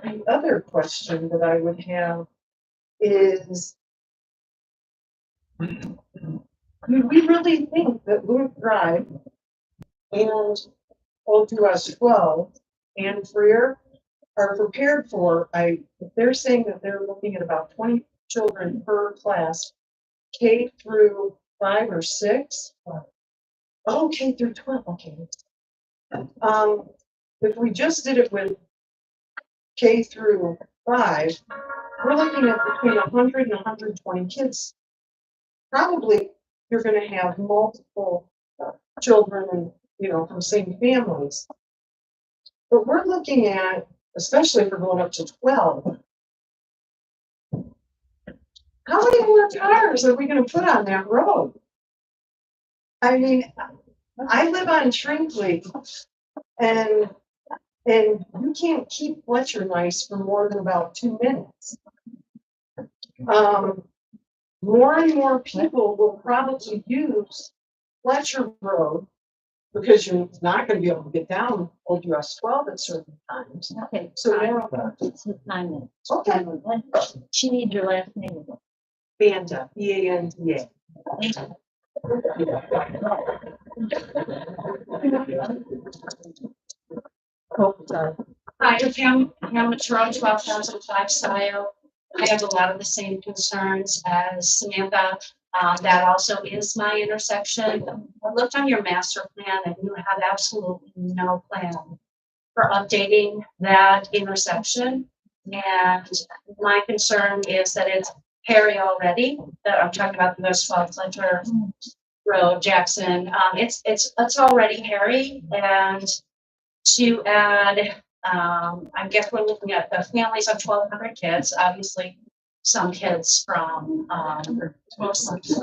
The other question that I would have is, do we really think that Louis Drive and Old US 12 and Freer are prepared for, if they're saying that they're looking at about 20 children per class, K through 5 or 6? Oh, K through 12, okay. If we just did it with K through 5, we're looking at between 100 and 120 kids. Probably you're gonna have multiple children and, from same families. But we're looking at, especially if we're going up to 12, how many more cars are we gonna put on that road? I mean, I live on Shrinkley, and you can't keep Fletcher nice for more than about 2 minutes. More and more people will probably use Fletcher Road because you're not going to be able to get down Old US 12 at certain times. Okay, So now, it's 9 minutes. okay, She needs your last name. Banda, Banda. Oh, sorry. Hi, I'm Pam Matero, 12,005 Scioto. I have a lot of the same concerns as Samantha. That also is my intersection. I looked on your master plan and you have absolutely no plan for updating that intersection. And my concern is that it's hairy already, that I'm talking about the US 12 Fletcher Road, Jackson. It's already hairy, and to add, I guess we're looking at the families of 1,200 kids, obviously some kids from, 20 kids.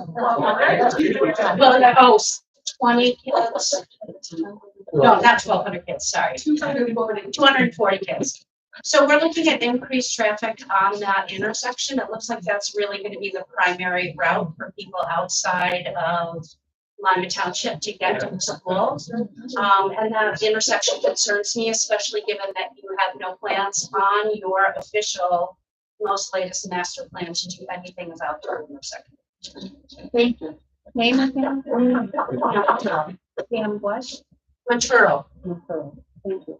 No, not 1,200 kids, sorry. 240 kids. So we're looking at increased traffic on that intersection. It looks like that's really going to be the primary route for people outside of Lima Township to get to school. And that intersection concerns me, especially given that you have no plans on your official, most latest master plan to do anything about the intersection. Thank you. Name again? Pam what? Montero. Thank you.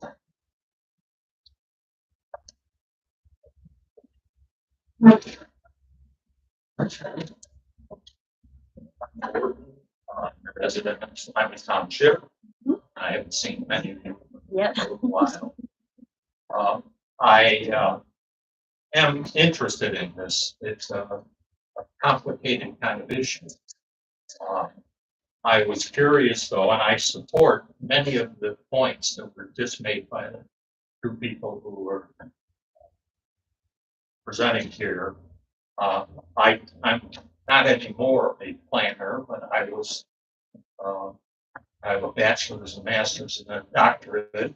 Resident of Lima Township. I haven't seen many of you Yep. for a while. I am interested in this. It's a complicated kind of issue. I was curious though, and I support many of the points that were just made by the two people who were presenting here. I'm not anymore a planner, but I have a bachelor's and master's and a doctorate,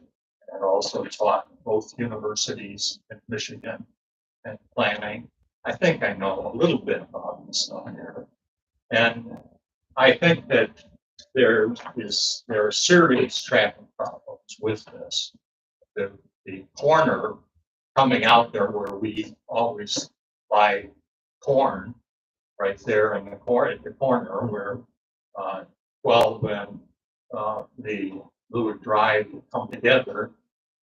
and also taught both universities in Michigan and planning. I think I know a little bit about this stuff here. And I think that there are serious traffic problems with this. The corner coming out there where we always buy corn, right there in the corner, at the corner where 12 and the Lewitt Drive come together,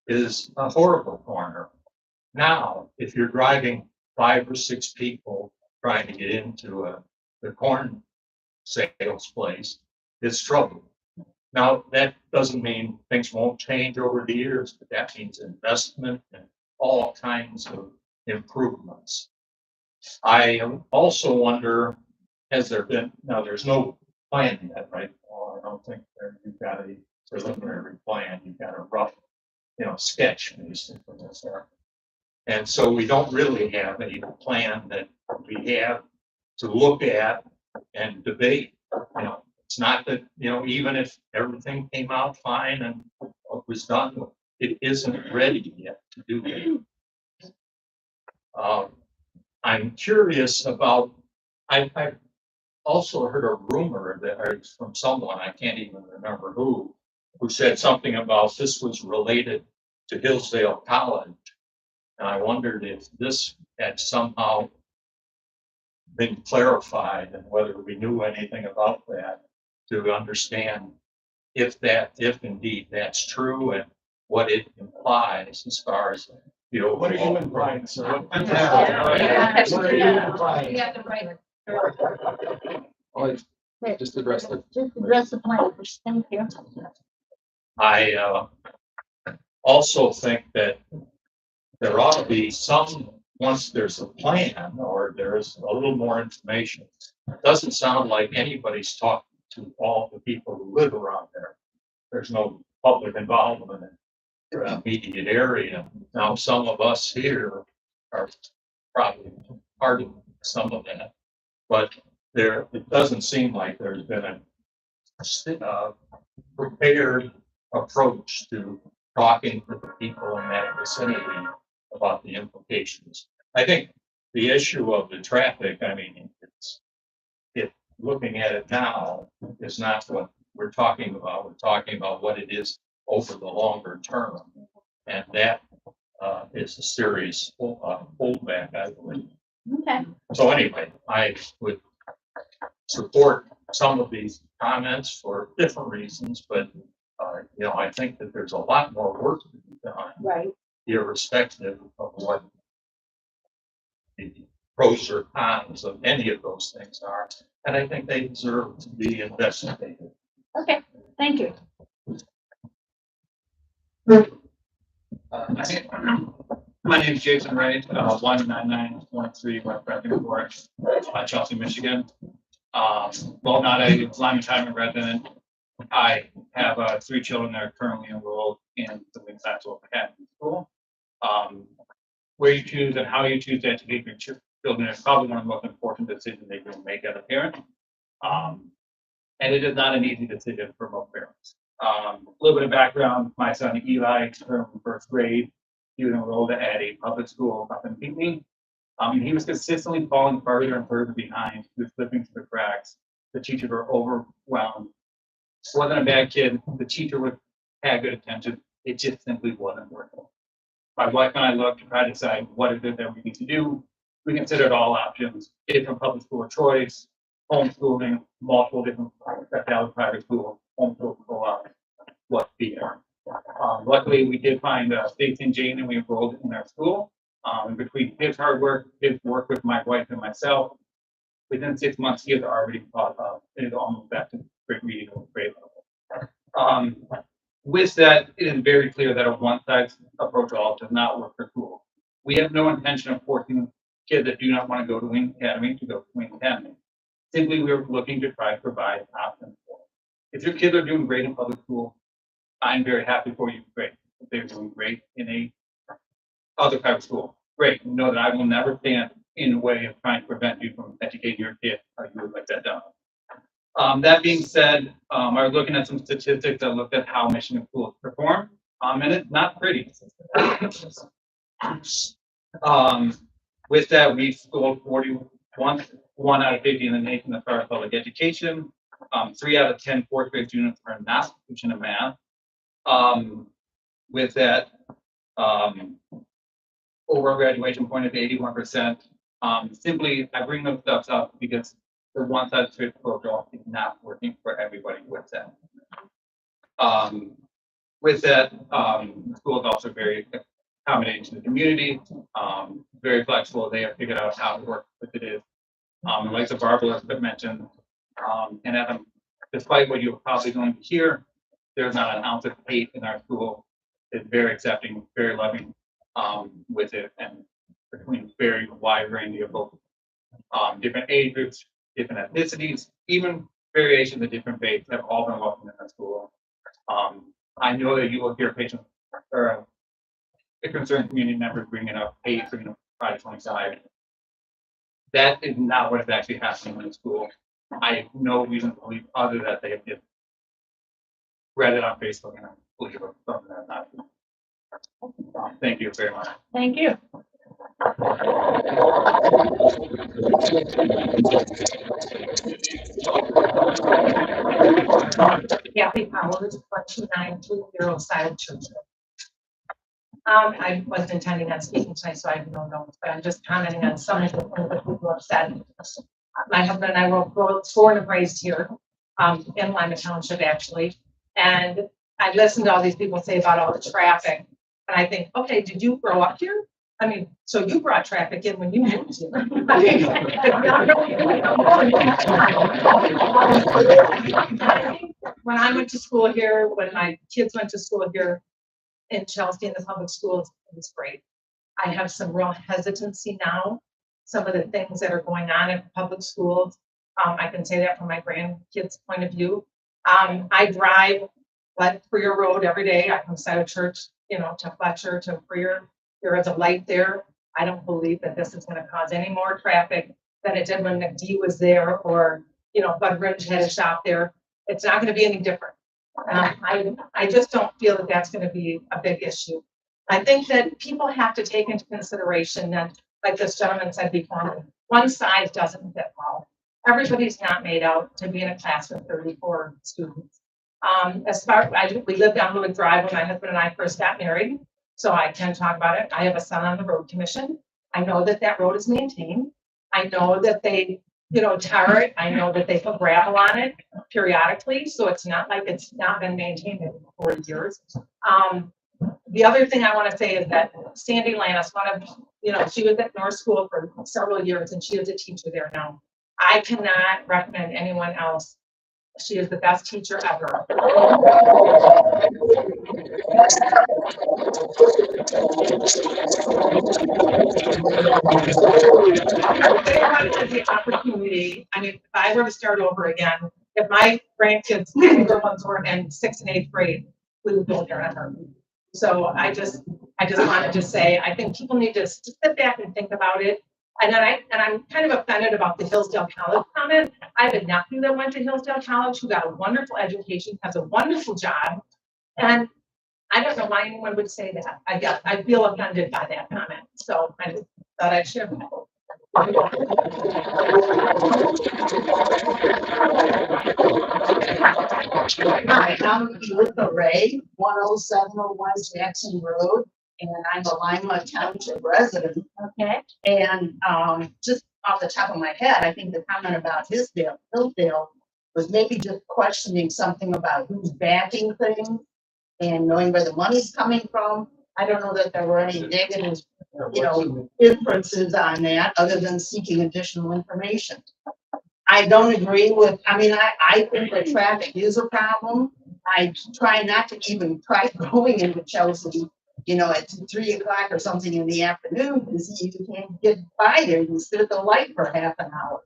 is a horrible corner. Now, if you're driving 5 or 6 people trying to get into the corn sales place, it's trouble. Now, that doesn't mean things won't change over the years, but that means investment and all kinds of improvements. I also wonder, has there been, now there's no plan yet, right? Well, I don't think you've got a preliminary plan, you've got a rough, sketch basically. And so we don't really have a plan that we have to look at and debate. It's not that, even if everything came out fine and what was done, it isn't ready yet to do that. I'm curious about, I've also heard a rumor that from someone, I can't even remember who said something about this was related to Hillsdale College. And I wondered if this had somehow been clarified and whether we knew anything about that to understand if indeed that's true and what it implies as far as, you know. What are you implying, sir? What are you implying? You have to write it. Just address the plan first. Thank you. I also think that there ought to be some, once there's a plan or there's a little more information. It doesn't sound like anybody's talking to all the people who live around there. There's no public involvement in the immediate area. Now, some of us here are probably part of some of that, but it doesn't seem like there's been a prepared approach to talking to the people in that vicinity about the implications. I think the issue of the traffic, I mean, looking at it now is not what we're talking about. We're talking about what it is over the longer term. And that is a serious holdback, I believe. Okay. So anyway, I would support some of these comments for different reasons, but you know, I think that there's a lot more work to be done. Right. Irrespective of what the pros or cons of any of those things are. And I think they deserve to be investigated. Okay. Thank you. My name is Jason Wright, 19913 West Breckenridge, Chelsea, Michigan. Well, not a Lyman Retirement resident. I have 3 children that are currently enrolled in the Wing Classical Academy School. Where you choose and how you choose to educate your children is probably one of the most important decisions they can make as a parent. And it is not an easy decision for most parents. A little bit of background, my son Eli, from first grade, he was enrolled at a public school up in Pinckney. He was consistently falling further and further behind. He was slipping through the cracks. The teachers were overwhelmed. Wasn't a bad kid. The teacher had good attention. It just simply wasn't working. My wife and I looked to try to decide what is it that we need to do. We considered all options, kids from public school choice, homeschooling, multiple different private schools, homeschool co-op, what be there. Luckily, we did find Stacy and Jane, and we enrolled in our school. In between his hard work, his work with my wife and myself, within 6 months, he had already taught is almost back to grade reading or grade level. With that, it is very clear that a one-size approach all does not work for school. We have no intention of forcing kids that do not want to go to Wing Academy to go to Wing Academy. Simply, we're looking to try to provide options for them. If your kids are doing great in public school, I'm very happy for you. Great. If they're doing great in a other type of school, great. Know that I will never stand in the way of trying to prevent you from educating your kid how you would like that done. That being said, I was looking at some statistics that looked at how Michigan schools perform, and it's not pretty. With that, we scored 1 out of 50 in the nation as far as public education. 3 out of 10 fourth grade students are not proficient in math. With that, overall graduation point of 81%. Simply, I bring those stuff up because the one size fits all is not working for everybody with that. With that, the school is also very accommodating to the community, very flexible. They have figured out how to work with it. Like the Barbara mentioned, and Adam, despite what you're probably going to hear, there's not an ounce of hate in our school. It's very accepting, very loving with it, and between very wide range of both different age groups, different ethnicities, even variations of different faiths have all been welcome in our school. I know that you will hear patients or a concerned community members bringing up hate, Pride 25. That is not what is actually happening in the school. I have no reason to believe other that they have just read it on Facebook and I believe something that's not true. Thank you very much. Thank you. Kathy Powell is 2920 Silent Church. I wasn't intending on speaking tonight, so I have no notes, but I'm just commenting on some of the things that people have said. My husband and I were both born and raised here, in Lima Township, actually. And I listened to all these people say about all the traffic, and I think, okay, did you grow up here? I mean, so you brought traffic in when you moved here. When I went to school here, when my kids went to school here in Chelsea in the public schools, it was great. I have some real hesitancy now, some of the things that are going on in public schools. I can say that from my grandkids' point of view. I drive Freer Road every day. I come side of church, to Fletcher, to Freer. There is a light there. I don't believe that this is gonna cause any more traffic than it did when McD was there, or, Bud Ridge had a shop there. It's not gonna be any different. I just don't feel that that's gonna be a big issue. I think that people have to take into consideration that, like this gentleman said before, one size doesn't fit all. Everybody's not made out to be in a class with 34 students. We lived on Lewick Drive when my husband and I first got married, so I can talk about it. I have a son on the road commission. I know that road is maintained. I know that they, tar it. I know that they put gravel on it periodically, so it's not like it's not been maintained in 40 years. The other thing I want to say is that Sandy Lannis, she was at North School for several years, and she is a teacher there now. I cannot recommend anyone else. She is the best teacher ever. The opportunity. I mean, if I were to start over again, if my grandkids, the ones were in 6th and 8th grade, we would go there on her. So I just wanted to say, I think people need to sit back and think about it. And I'm kind of offended about the Hillsdale College comment. I have a nephew that went to Hillsdale College who got a wonderful education, has a wonderful job. And I don't know why anyone would say that. I feel offended by that comment. So I just thought I'd share that. Hi, I'm Elizabeth Ray, 10701 Jackson Road, and I'm a Lima Township resident. Okay. And just off the top of my head, I think the comment about Hillsdale was maybe just questioning something about who's backing things and knowing where the money's coming from. I don't know that there were any negative, inferences on that other than seeking additional information. I don't agree with, I think that traffic is a problem. I try not to even try going into Chelsea, at 3 o'clock or something in the afternoon, because you can't get by there. You sit at the light for half an hour.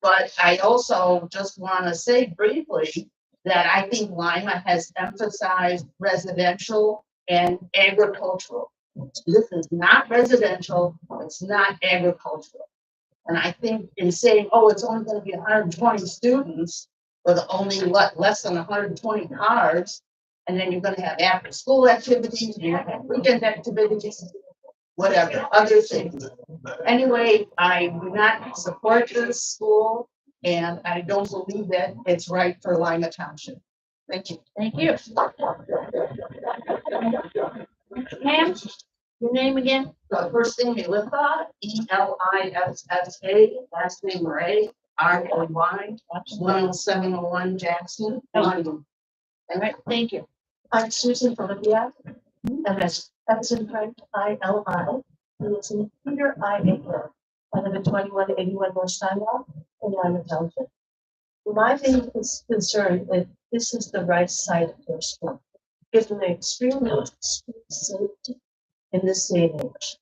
But I also just want to say briefly that I think Lima has emphasized residential and agricultural. This is not residential, it's not agricultural. And I think in saying, oh, it's only going to be 120 students with only less than 120 cars, and then you're going to have after school activities, you're going to have weekend activities, whatever, other things. Anyway, I do not support this school, and I don't believe that it's right for Lima Township. Thank you. Thank you. Ma'am, your name again? The first name Elissa, Elissa, last name Ray, RAY, 10701 Jackson. All right, thank you. I'm Susan Olivia, and that's in Frank ILI, and it's in Peter IAR. I live at 2181 North Steinwall in Lima Township. My main concern is this is the right site for school. Given the extreme safety in this day and age.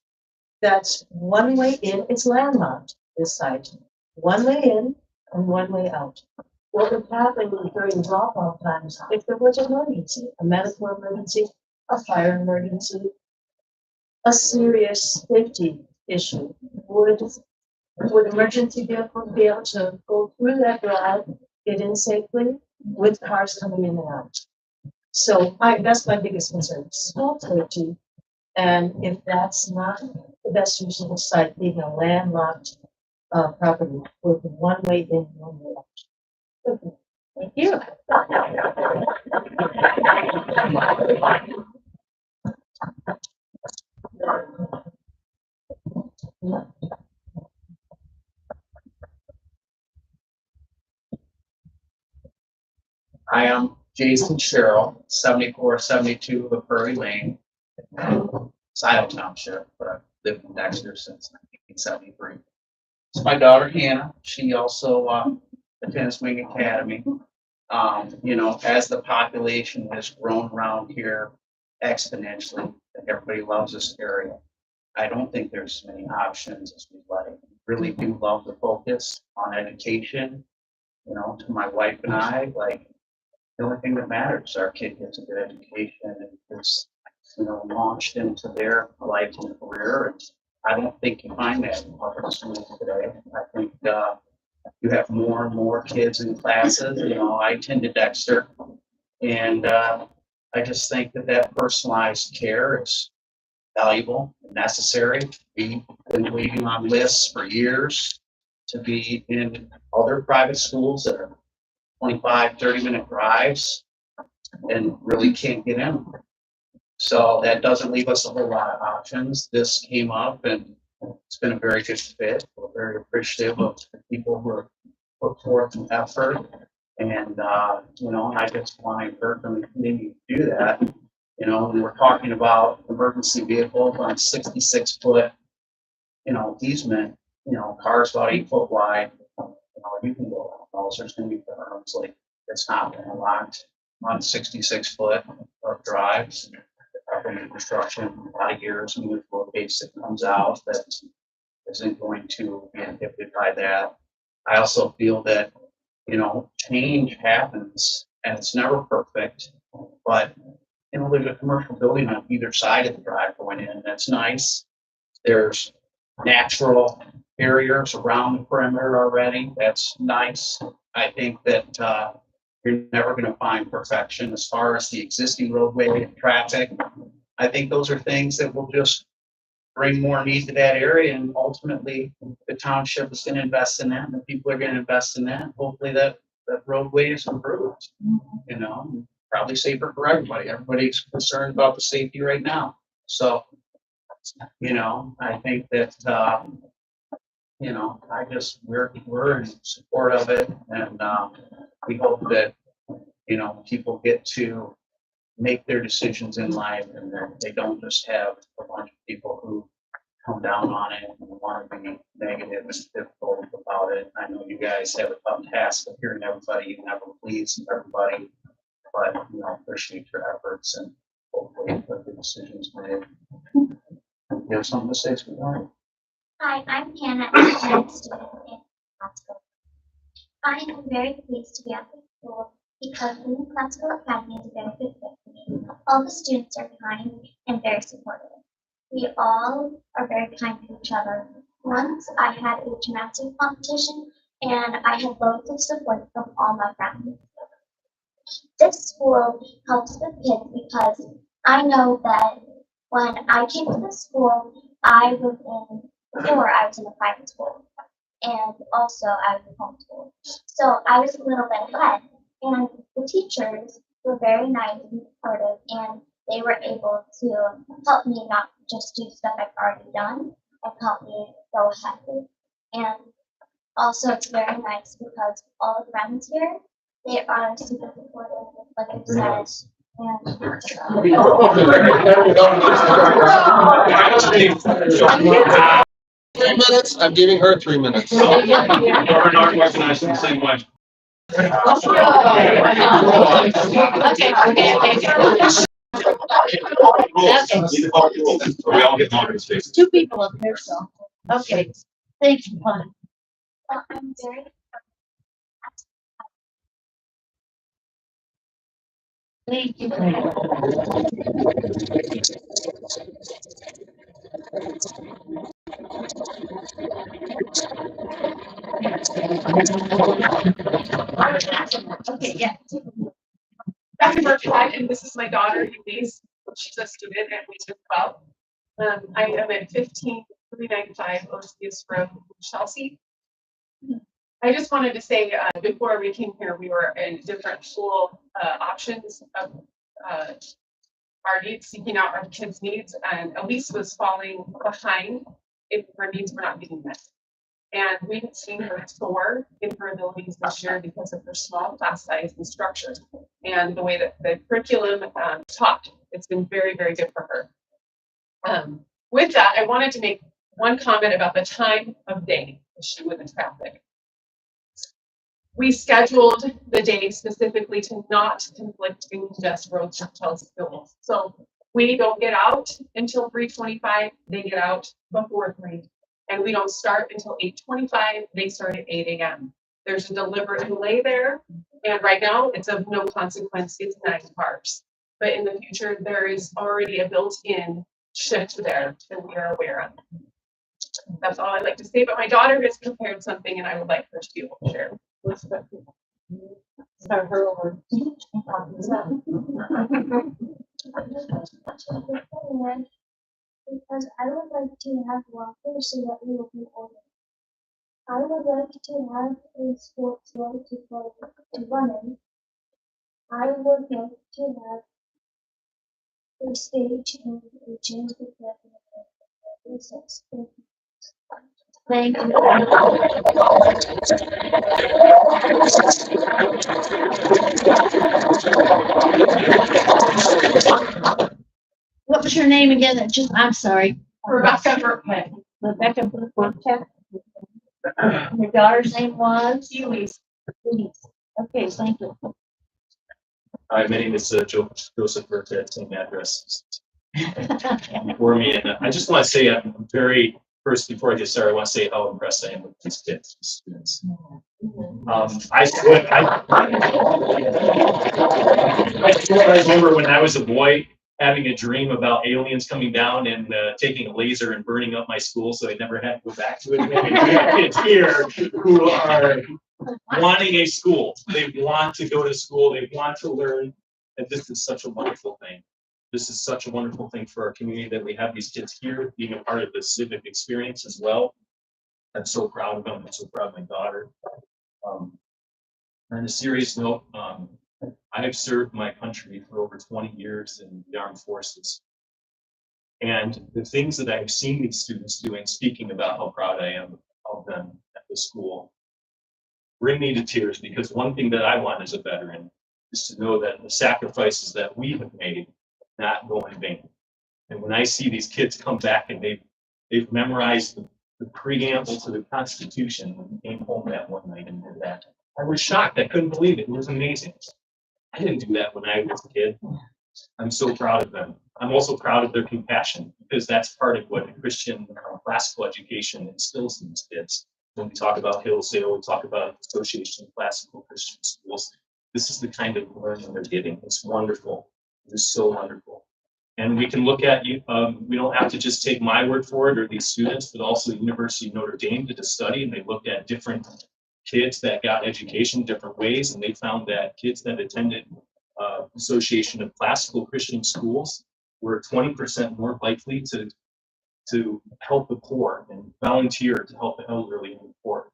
That's one way in, it's landlocked, this site. One way in and one way out. What would happen during drop-off times if there was an emergency, a medical emergency, a fire emergency, a serious safety issue? Would emergency vehicles be able to go through that drive, get in safely with cars coming in and out? So that's my biggest concern, school safety. And if that's not the best use of the site, being a landlocked property with one way in, one way out. Thank you. Jason Sherrill, 7472 of Prairie Lane, Scioto Township, but I've lived in Dexter since 1973. It's my daughter Hannah. She also attends Wing Academy. You know, as the population has grown around here exponentially, everybody loves this area. I don't think there's as many options as we'd like. Really do love the focus on education. You know, to my wife and I, like, the only thing that matters is our kid gets a good education and is, you know, launched into their life and career. And I don't think you find that in public schools today. I think you have more and more kids in classes. You know, I attended Dexter, and I just think that that personalized care is valuable and necessary. We've been waiting on lists for years to be in other private schools that are 25, 30-minute drives and really can't get in. So that doesn't leave us a whole lot of options. This came up and it's been a very good fit. We're very appreciative of the people who are put forth an effort. And, you know, I just want to encourage them to continue to do that. You know, when we're talking about emergency vehicles on 66-foot, you know, easement, you know, cars about 8 foot wide, you know, you can go on those. There's going to be firms like it's not been locked on 66 foot of drives. New construction, a lot of years, new base that comes out that isn't going to be inhibited by that. I also feel that, you know, change happens and it's never perfect, but, you know, there's a commercial building on either side of the drive going in. That's nice. There's natural barriers around the perimeter already. That's nice. I think that you're never going to find perfection as far as the existing roadway and traffic. I think those are things that will just bring more need to that area, and ultimately the township is going to invest in that, and the people are going to invest in that. Hopefully that roadway is improved, you know, probably safer for everybody. Everybody's concerned about the safety right now. So, you know, I think that, you know, we're in support of it, and we hope that, you know, people get to make their decisions in life, and that they don't just have a bunch of people who come down on it and want to be negative and difficult about it. I know you guys have a tough task of hearing everybody. You never please everybody, but, you know, appreciate your efforts and hopefully the decisions made. You have something to say, sweetheart? Hi, I'm Hannah, and I'm a student in Glasgow. I am very pleased to be at the school because the Glasgow Academy is a very good fit for me. All the students are kind and very supportive. We all are very kind to each other. Once I had a gymnastics competition and I had loads of support from all my friends. This school helps the kids because I know that when I came to the school, before I was in a private school, and also I was in homeschool. So I was a little bit ahead, and the teachers were very nice and supportive, and they were able to help me not just do stuff I've already done and help me go ahead. And also it's very nice because all the friends here, they are super supportive, like I said. And 3 minutes, I'm giving her 3 minutes. We're not recognized in the same way. Okay. We all get modern space. 2 people up there, so, okay, thank you, hon. I'm very Thank you. Okay, yeah. Dr. Burkhead, and this is my daughter, Eunice. She's a student at Region 12. I am at 15395 Ostius Road, Chelsea. I just wanted to say, before we came here, we were in different school options of our needs, seeking out our kids' needs, and Elise was falling behind if her needs were not being met. And we've seen her soar in her abilities this year because of her small class size and structure and the way that the curriculum taught. It's been very, very good for her. With that, I wanted to make one comment about the time of day issue with the traffic. We scheduled the day specifically to not conflict and congest roads to Chelsea schools. So we don't get out until 3:25. They get out before 3. And we don't start until 8:25. They start at 8 a.m. There's a deliberate delay there. And right now it's of no consequence. It's 9 cars. But in the future, there is already a built-in shift there that we are aware of. That's all I'd like to say, but my daughter has prepared something and I would like her to be able to share. Start her over. Because I would like to have water so that we will be older. I would like to have a sports water to run in. I would like to have a stage and a gym to play in. Thank you. What was your name again? I'm sorry. Rebecca Burkhead. Rebecca Burkhead. Your daughter's name was? Elise. Okay, thank you. Hi, my name is Joseph Burkett, same address for me. And I just want to say, I'm very, first, before I get started, I want to say how impressed I am with these kids, these students. I remember when I was a boy having a dream about aliens coming down and taking a laser and burning up my school, so I never had to go back to it again. And we have kids here who are wanting a school. They want to go to school. They want to learn. And this is such a wonderful thing. This is such a wonderful thing for our community that we have these kids here being a part of the civic experience as well. I'm so proud of them. I'm so proud of my daughter. On a serious note, I've served my country for over 20 years in the armed forces. And the things that I've seen these students doing, speaking about how proud I am of them at the school, bring me to tears, because one thing that I want as a veteran is to know that the sacrifices that we have made not go in vain. And when I see these kids come back and they've memorized the preamble to the Constitution when we came home that one night and did that, I was shocked. I couldn't believe it. It was amazing. I didn't do that when I was a kid. I'm so proud of them. I'm also proud of their compassion, because that's part of what a Christian classical education instills in these kids. When we talk about Hillsdale, we talk about Association of Classical Christian Schools. This is the kind of learning they're getting. It's wonderful. It is so wonderful. And we can look at you. We don't have to just take my word for it or these students, but also the University of Notre Dame did a study, and they looked at different kids that got education different ways, and they found that kids that attended Association of Classical Christian Schools were 20% more likely to help the poor and volunteer to help the elderly and the poor.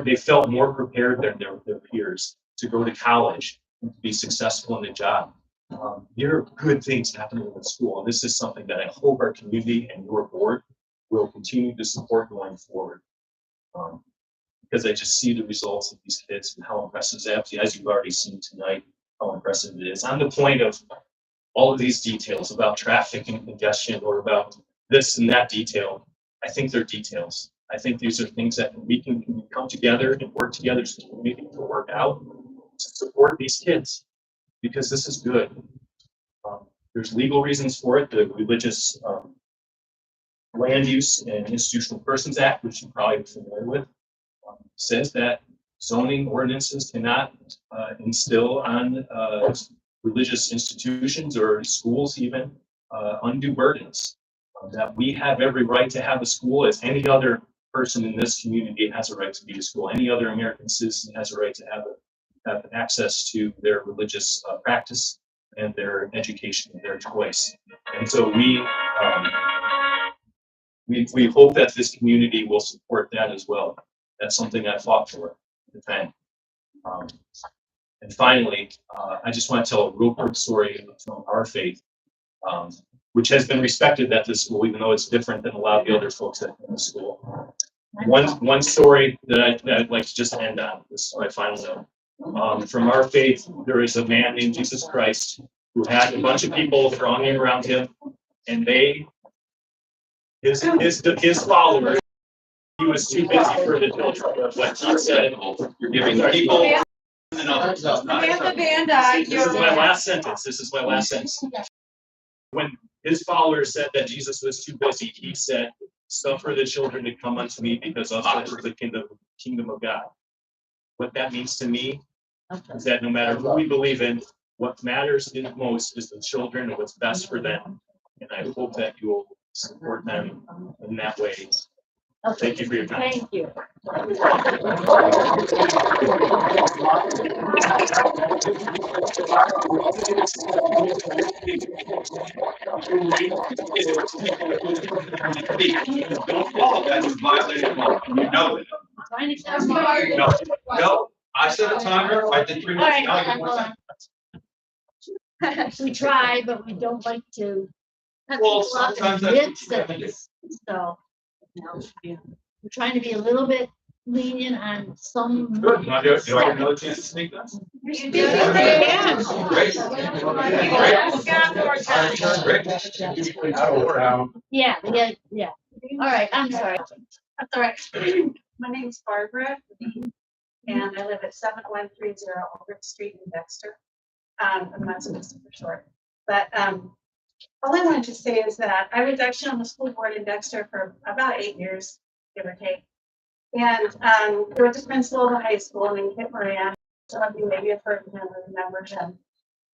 They felt more prepared than their peers to go to college and to be successful in the job. There are good things happening in the school, and this is something that I hope our community and your board will continue to support going forward. Because I just see the results of these kids and how impressive, as you've already seen tonight, how impressive it is. On the point of all of these details about traffic and congestion, or about this and that detail, I think they're details. I think these are things that we can come together and work together as a community to work out to support these kids, because this is good. There's legal reasons for it. The Religious Land Use and Institutional Persons Act, which you're probably familiar with, says that zoning ordinances cannot instill on religious institutions or schools even undue burdens. That we have every right to have a school, as any other person in this community has a right to be a school. Any other American citizen has a right to have access to their religious practice and their education of their choice. And so we hope that this community will support that as well. That's something I fought for at the time. And finally, I just want to tell a real quick story from our faith, which has been respected at this school, even though it's different than a lot of the other folks at the school. One story that I'd like to just end on, this is my final note. From our faith, there is a man named Jesus Christ who had a bunch of people thronging around him, and his followers, he was too busy for the children. But what he said, You're giving people. Samantha Van this is my last sentence. This is my last sentence. When his followers said that Jesus was too busy, he said, "Suffer the children to come unto me, because of such is the kingdom of God." What that means to me is that no matter who we believe in, what matters most is the children and what's best for them. And I hope that you will support them in that way. Thank you for your time. Thank you. You know it. No, I set a timer, I did 3 All right, minutes. hold on, hold on. We try, but we don't like to. cut Well, people off in sometimes that's- mid-sentence. So, we're trying to be a little bit lenient on some. Good, do I get another chance to speak then? You do, yes. Great. Yeah, yeah. All right, I'm sorry. That's all right. My name's Barbara, and I live at 7130 Albert Street in Dexter. I'm not supposed to for short, but all I wanted to say is that I was actually on the school board in Dexter for about 8 years, give or take. And there was a principal of the high school named Kit Moran. Some of you maybe have heard of him or remember him.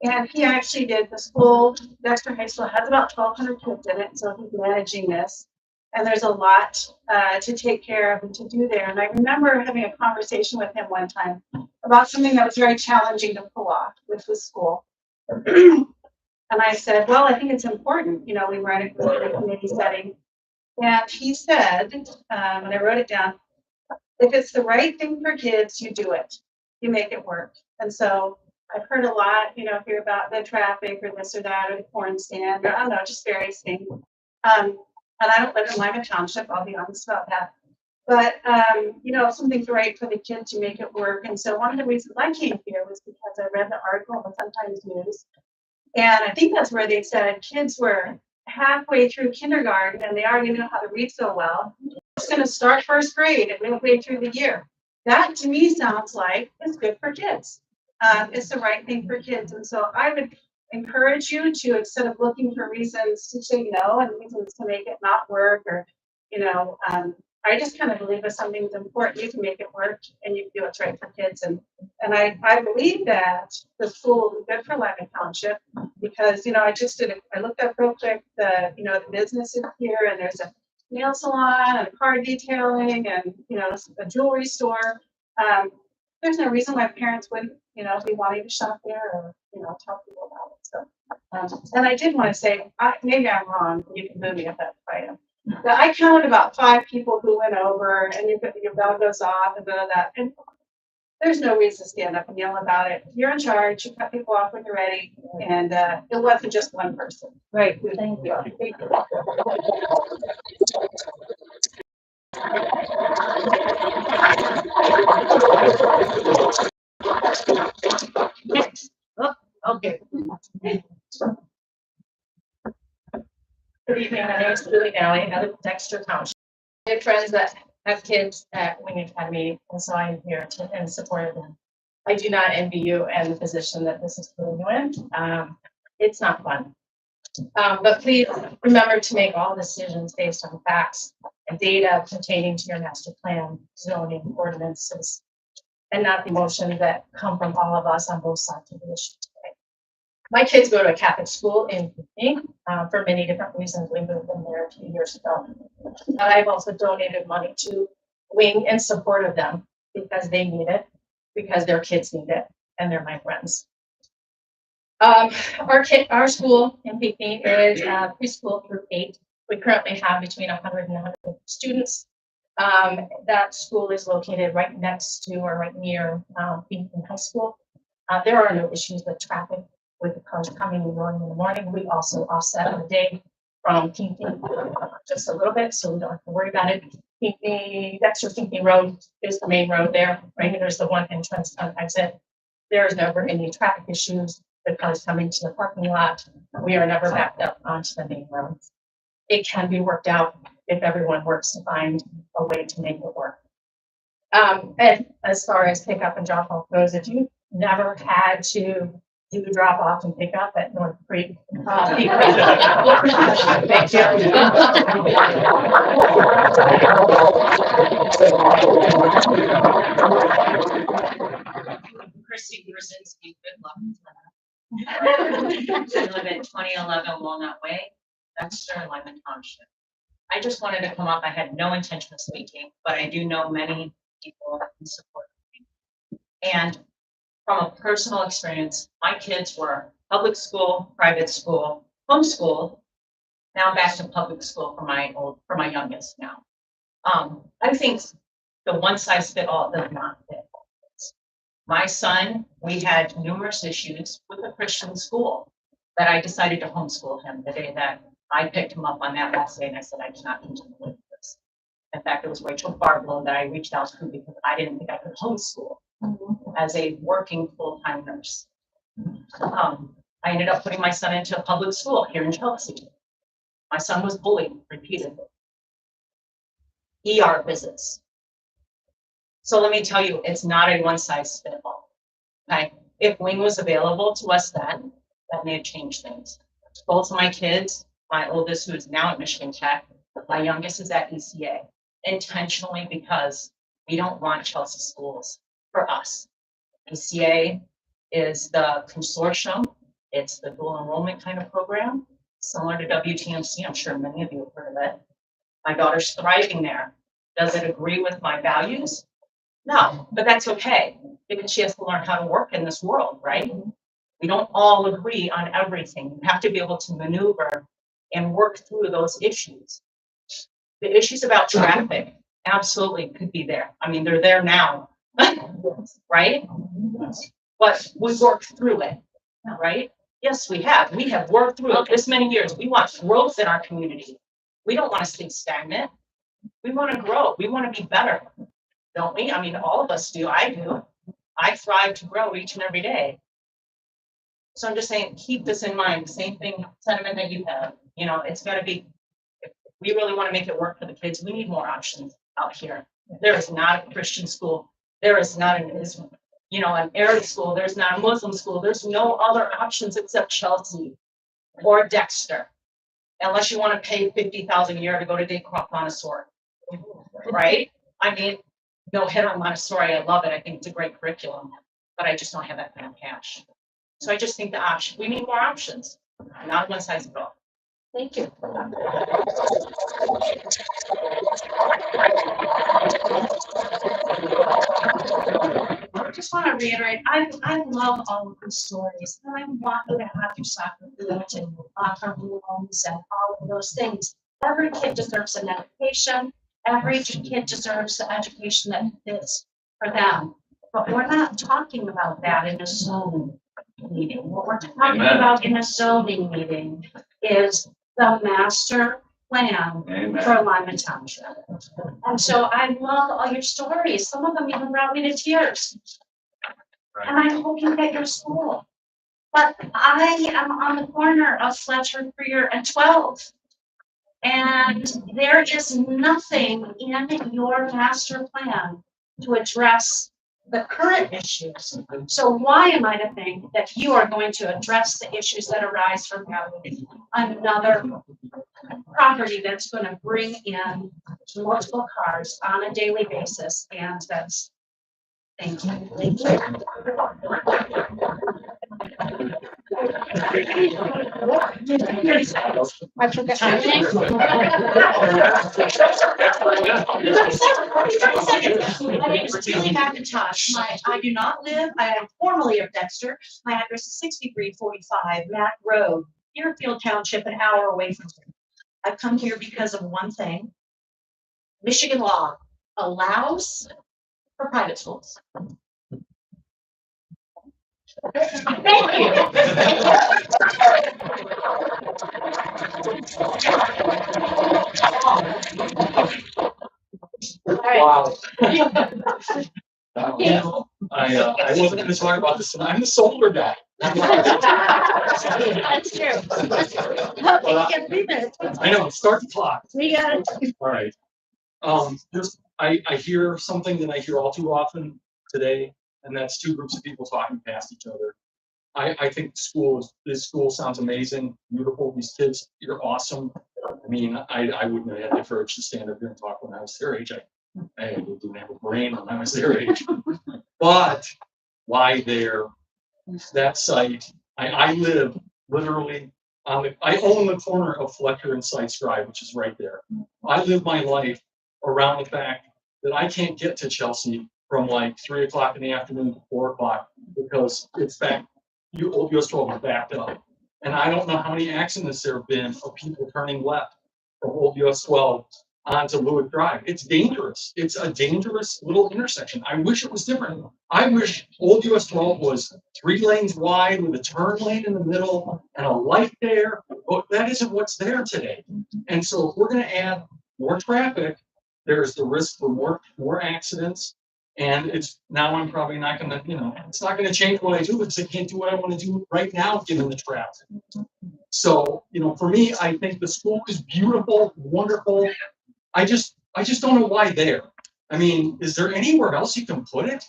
And he actually did the school. Dexter High School has about 1,200 kids in it, so he's managing this. And there's a lot to take care of and to do there. And I remember having a conversation with him one time about something that was very challenging to pull off, which was school. And I said, well, I think it's important, we run it in a committee setting. And he said, and I wrote it down, if it's the right thing for kids, you do it. You make it work. And so I've heard a lot, hear about the traffic or this or that, or the corn stand, or I don't know, just various things. And I don't live in Lima Township, I'll be honest about that. But, if something's right for the kids, you make it work. And so one of the reasons I came here was because I read the article in the Sun-Times News. And I think that's where they said kids were halfway through kindergarten and they already knew how to read so well. It's going to start first grade and midway through the year. That to me sounds like it's good for kids. It's the right thing for kids. And so I would encourage you to, instead of looking for reasons to say no and reasons to make it not work, or, I just kind of believe if something's important, you can make it work and you can do what's right for kids. And I believe that the school will be good for Lima Township because, I looked up real quick, the businesses here, and there's a nail salon and car detailing and, a jewelry store. There's no reason why parents wouldn't, be wanting to shop there or, tell people about it. So, and I did want to say, maybe I'm wrong. You can move me if that's right. But I counted about 5 people who went over, and your bell goes off and that. And there's no reason to stand up and yell about it. You're in charge. You cut people off when you're ready. And it wasn't just one person. Right. Thank you. Thank you. Next. Oh, okay. Good evening, my name is Julie Alley, I live in Dexter Township. I have friends that have kids at Wing Academy, and so I'm here in support of them. I do not envy you and the position that this is putting you in. It's not fun. But please remember to make all decisions based on facts and data pertaining to your master plan, zoning, ordinances, and not the emotions that come from all of us on both sides of the issue today. My kids go to a Catholic school in Whitney for many different reasons. We moved them there a few years ago. I've also donated money to Wing in support of them because they need it, because their kids need it, and they're my friends. Our school in Pinckney is preschool through 8. We currently have between 100 and 150 students. That school is located right next to or right near Pinckney High School. There are no issues with traffic with the cars coming and going in the morning. We also offset on the day from Pinckney just a little bit, so we don't have to worry about it. The Dexter Pinckney Road is the main road there, right? And there's the one entrance and exit. There's never any traffic issues. The cars coming to the parking lot. We are never backed up onto the main road. It can be worked out if everyone works to find a way to make it work. And as far as pickup and drop off goes, if you never had to do drop off and pick up at North Creek. Christy Brzezinski, good luck with that. I live at 2011 Walnut Way, Dexter, Lyman Township. I just wanted to come up. I had no intention of speaking, but I do know many people in support of me. And from a personal experience, my kids were public school, private school, homeschool, now back to public school for my youngest now. I think the one size fit all does not fit. My son, we had numerous issues with a Christian school that I decided to homeschool him the day that I picked him up on that last day and I said, I cannot continue with this. In fact, it was Rachel Barblow that I reached out to because I didn't think I could homeschool as a working full-time nurse. I ended up putting my son into a public school here in Chelsea. My son was bullied repeatedly. ER visits. So let me tell you, it's not a one size fits all. Okay, if Wing was available to us then, that may have changed things. Both of my kids, my oldest who is now at Michigan Tech, my youngest is at ECA, intentionally because we don't want Chelsea schools for us. ECA is the consortium. It's the dual enrollment kind of program, similar to WTMC. I'm sure many of you have heard of it. My daughter's thriving there. Does it agree with my values? No, but that's okay because she has to learn how to work in this world, right? We don't all agree on everything. You have to be able to maneuver and work through those issues. The issues about traffic absolutely could be there. I mean, they're there now, right? But we worked through it, right? Yes, we have. We have worked through it this many years. We want growth in our community. We don't want to stay stagnant. We want to grow. We want to be better, don't we? I mean, all of us do. I do. I thrive to grow each and every day. So I'm just saying, keep this in mind. Same thing, sentiment that you have. You know, it's got to be, if we really want to make it work for the kids, we need more options out here. There is not a Christian school. There is not an Islam, you know, an Arab school. There's not a Muslim school. There's no other options except Chelsea or Dexter, unless you want to pay $50,000 a year to go to Daycroft Montessori, right? I mean, no hit on Montessori. I love it. I think it's a great curriculum, but I just don't have that kind of cash. So I just think the option, we need more options, not one size fits all. Thank you. I just want to reiterate, I love all of the stories. And I want you to have your soccer field and locker rooms and all of those things. Every kid deserves an education. Every kid deserves the education that fits for them. But we're not talking about that in a zoning meeting. What we're talking about in a zoning meeting is the master plan for Lyman Township. And so I love all your stories. Some of them even brought me to tears. And I hope you get your school. But I am on the corner of Fletcher, Freer, and 12. And there is nothing in your master plan to address the current issues. So why am I to think that you are going to address the issues that arise from having another property that's going to bring in multiple cars on a daily basis? And that's, thank you. Thank you. I forgot. My name is Julie McIntosh. I do not live, I am formerly of Dexter. My address is 6345 Matt Road, Deerfield Township, an hour away from here. I've come here because of one thing. Michigan law allows for private schools. Thank you. Wow. You know, I wasn't gonna talk about this, and I'm the solar guy. That's true. Okay, we got 3 minutes. I know, start the clock. We got it. All right. Just, I hear something that I hear all too often today, and that's two groups of people talking past each other. I think this school sounds amazing, beautiful. These kids, you're awesome. I mean, I wouldn't have had the courage to stand up here and talk when I was their age. I didn't have a brain when I was their age. But why there? That site, I live literally I own the corner of Fletcher and Sites Drive, which is right there. I live my life around the fact that I can't get to Chelsea from like 3 o'clock in the afternoon to 4 o'clock because it's back. Old US 12 is backed up. And I don't know how many accidents there have been of people turning left from Old US 12 onto Lewis Drive. It's dangerous. It's a dangerous little intersection. I wish it was different. I wish Old US 12 was 3 lanes wide with a turn lane in the middle and a light there, but that isn't what's there today. And so if we're going to add more traffic, there's the risk for more accidents. And it's now I'm probably not going to, it's not going to change what I do because I can't do what I want to do right now given the traffic. So, for me, I think the school is beautiful, wonderful. I just don't know why there. I mean, is there anywhere else you can put it?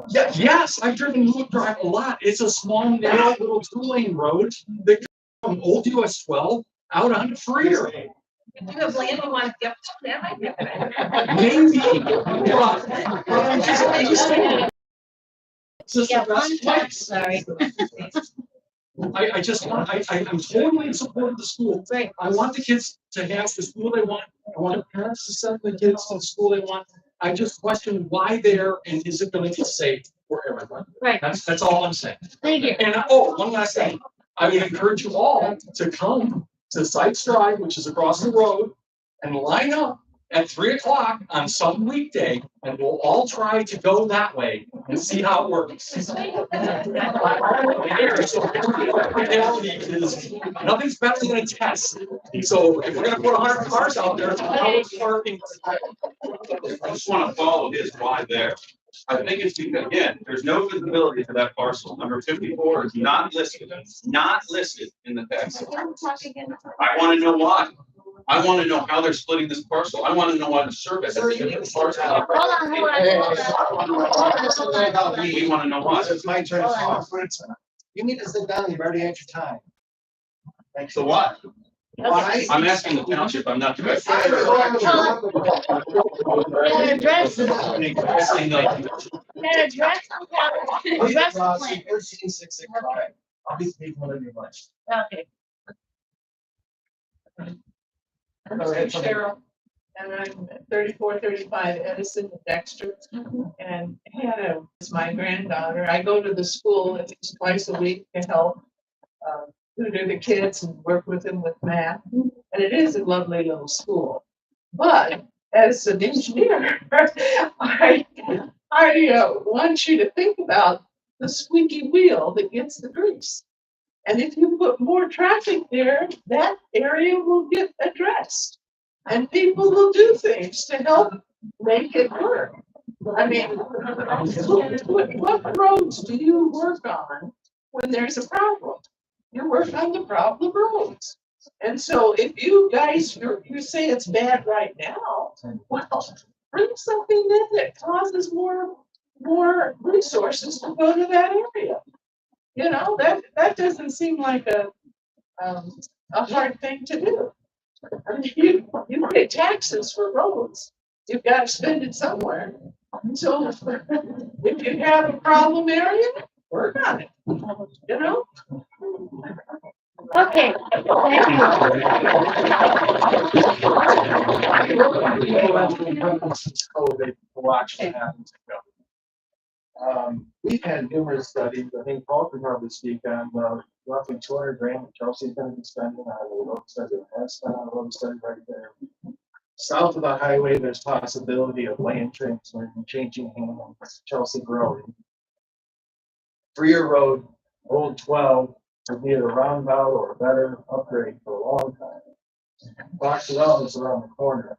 Yeah, yes, I've driven Lewis Drive a lot. It's a small, narrow little 2-lane road that goes from Old US 12 out onto Freer. If you have land you want to give to them, I give it. Maybe. Sorry. I'm totally in support of the school. I want the kids to have the school they want. I want the parents to send the kids to the school they want. I just question why there and is it going to be safe for everyone? Right. That's all I'm saying. Thank you. And one last thing. I would encourage you all to come to Sites Drive, which is across the road, and line up at 3 o'clock on some weekday, and we'll all try to go that way and see how it works. So the reality is nothing's better than a test. So if we're gonna put 100 cars out there, how much parking? I just want to follow his why there. I think it's because, again, there's no visibility to that parcel. Number 54 is not listed in the text. I want to know why. I want to know how they're splitting this parcel. I want to know why the survey. Hold on. We want to know why. It's my turn. You need to sit down. You've already had your time. So what? Why? I'm asking the township. I'm not. Address the plan. 14665. I'll be speaking whatever you want. Okay. I'm Cheryl, and I'm at 3435 Edison in Dexter. And Hannah is my granddaughter. I go to the school at least twice a week to help tutor the kids and work with them with math. And it is a lovely little school. But as an engineer, I want you to think about the squeaky wheel that gets the grease. And if you put more traffic there, that area will get addressed. And people will do things to help make it work. I mean, what roads do you work on when there's a problem? You work on the problem roads. And so if you guys, you say it's bad right now, well, bring something in that causes more resources to go to that area. That doesn't seem like a hard thing to do. I mean, you pay taxes for roads. You've got to spend it somewhere. So if you have a problem area, work on it. Okay. We've had numerous studies. I think Paul can probably speak on roughly 200 grand that Chelsea's going to be spending on the road study. Has spent on a road study right there. South of the highway, there's possibility of land transfer and changing hands. Chelsea growing. Freer Road, Old 12, would be a roundabout or a better upgrade for a long time. Box Elm is around the corner.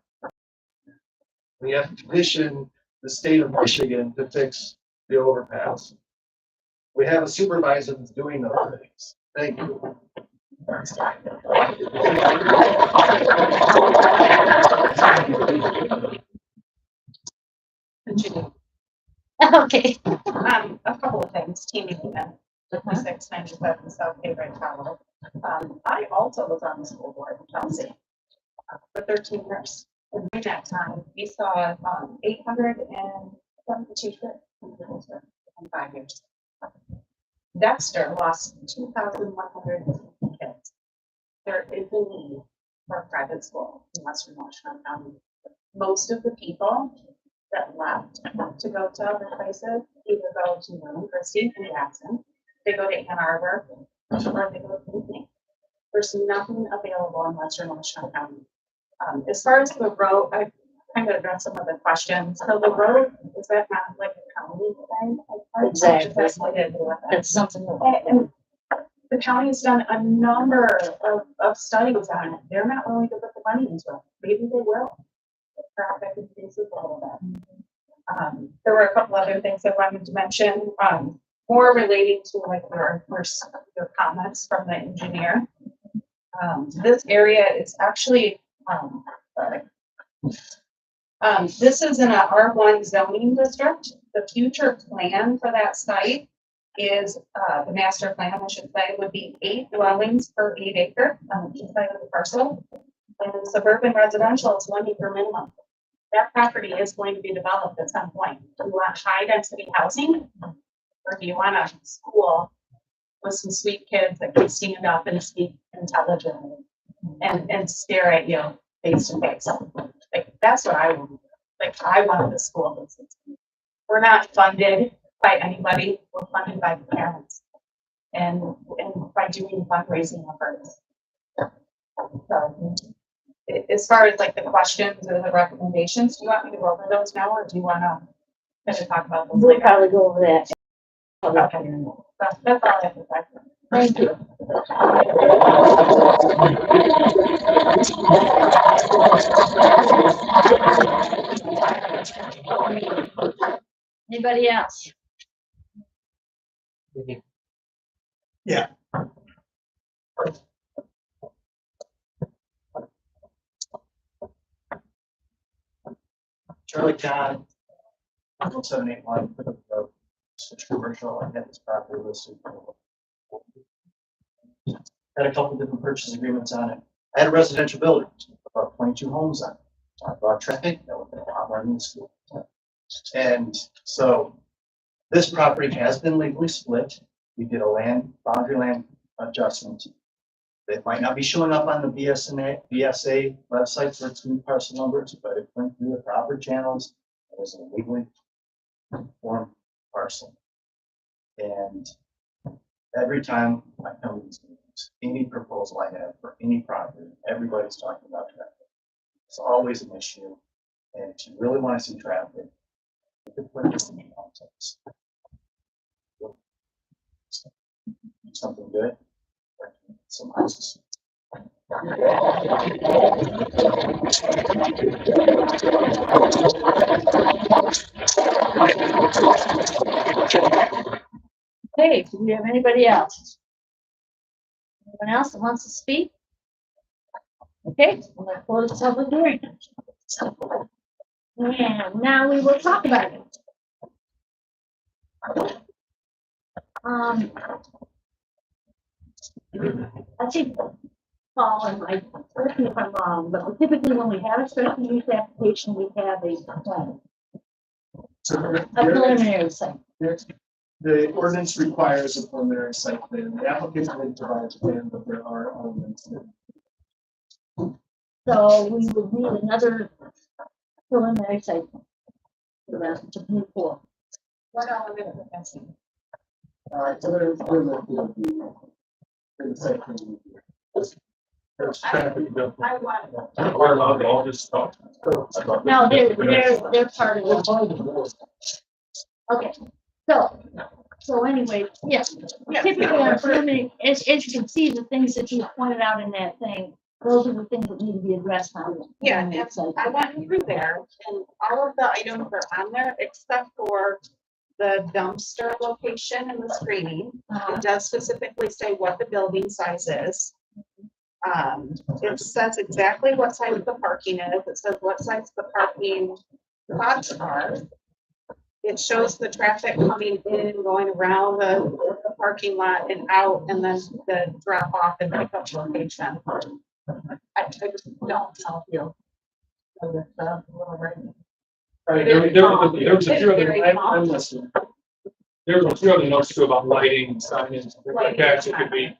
We have to petition the state of Michigan to fix the overpass. We have a supervisor that's doing those things. Thank you. Okay. A couple of things, team event, 5697 South Haven Tower. I also was on the school board in Chelsea for 13 years. And during that time, we saw 872 kids in 5 years. Dexter lost 2,100 kids. There is a need for a private school in Western Washington County. Most of the people that left to go to other places either go to William Christie and Jackson, they go to Ann Arbor, or they go to Pinckney. There's nothing available in Western Washington County. As far as the road, I kind of addressed some of the questions. So the road, is that not like a county thing? Exactly. That's what it is. That's something. And the county's done a number of studies on it. They're not willing to put the money into it. Maybe they will. Traffic increases a little bit. There were a couple other things I wanted to mention, more relating to like your comments from the engineer. This area is actually, this is in a R1 zoning district. The future plan for that site is, the master plan, I should say, would be 8 dwellings per 8 acre on each side of the parcel. And suburban residential is 1 acre minimum. That property is going to be developed at some point. Do you want high density housing? Or do you want a school with some sweet kids that can stand up and speak intelligently and stare at you face to face? Like, that's what I want. Like, I want the school. We're not funded by anybody. We're funded by the parents and by doing fundraising efforts. So, as far as like the questions or the recommendations, do you want me to go over those now, or do you want to kind of talk about those We'll later? probably go over that. Okay. That's all I have to say. Thank you. Anybody else? Yeah. Charlie John, 781, switch commercial, I had this property listed. Had a couple different purchase agreements on it. I had a residential building, about 22 homes on it. I bought traffic, that would be a lot more than the school. And so this property has been legally split. We did a boundary land adjustment. It might not be showing up on the BSA website for its new parcel numbers, but it went through the proper channels. It was a legally formed parcel. And every time I come to these meetings, any proposal I have for any property, everybody's talking about traffic. It's always an issue. And if you really want to see traffic, you can put this in the context. Something good. Some houses. Okay, do we have anybody else? Anyone else that wants to speak? Okay, I'm gonna close the public hearing. And now we will talk about it. I think, Paul, and I, correct me if I'm wrong, but typically when we have a special use application, we have a plan. A preliminary site. The ordinance requires a preliminary site plan. The applicant will provide a plan, but there are elements that. So we would need another preliminary site plan for that to move forward. What element of the fencing? So there's the site plan. There's traffic. I want. We're allowed to all this stuff. No, they're part of it. Okay, so anyway, yes, typically on preliminary, as you can see, the things that you pointed out in that thing, those are the things that need to be addressed on. Yeah, on that and site. I went through there and all of the items are on there except for the dumpster location and the screening. It does specifically say what the building size is. It says exactly what size the parking is. It says what size the parking lots are. It shows the traffic coming in, going around the parking lot and out, and then the drop off and pickup location. I just don't tell you. All right, there was a few other, I'm listening. There was a few other notes too about lighting, signage, things like that, so it could be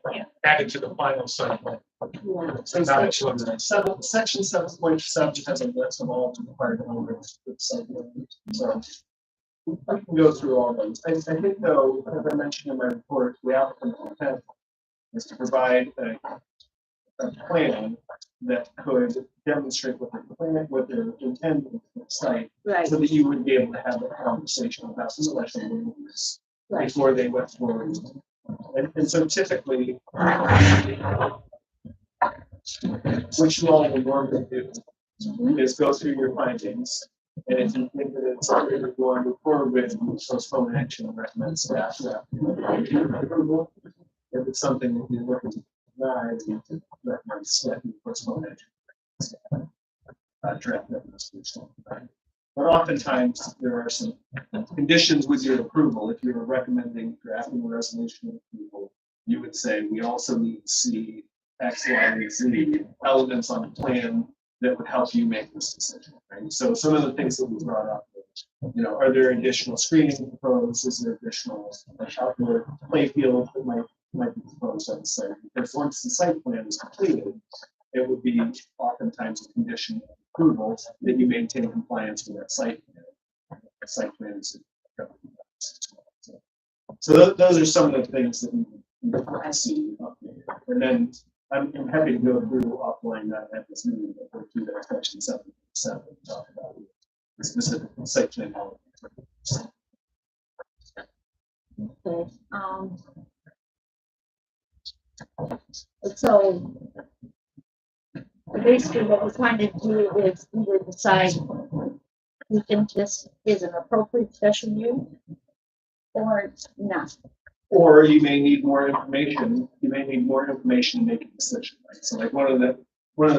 added to the final site plan. So section 7.7 has a list of all the required elements for the site plan. So we can go through all those. I think though, as I mentioned in my report, the applicant's intent is to provide a plan that could demonstrate what their intent is for the site. Right. So that you would be able to have a conversation about the special use before they went forward. And so typically, what you all will normally do is go through your findings. And if you think that it's something you're going to move forward with, you postpone action and recommend staff that approval. If it's something that you're looking to deny, you can recommend staff and postpone action. Draft that resolution. But oftentimes there are some conditions with your approval. If you're recommending drafting a resolution of approval, you would say, we also need to see X, Y, and Z elements on the plan that would help you make this decision, right? So some of the things that we brought up, are there additional screening proposed? Is there additional outdoor play field that might be proposed on the site? Because once the site plan is completed, it would be oftentimes a condition of approval that you maintain compliance with that site plan. The site plan is. So those are some of the things that we see up there. And then I'm happy to go through offline that at this meeting, but go through that section 7.7 and talk about the specific site plan. Okay, so basically what we're trying to do is either decide we think this is an appropriate special use or it's not. Or you may need more information. You may need more information to make a decision, right? So like one of the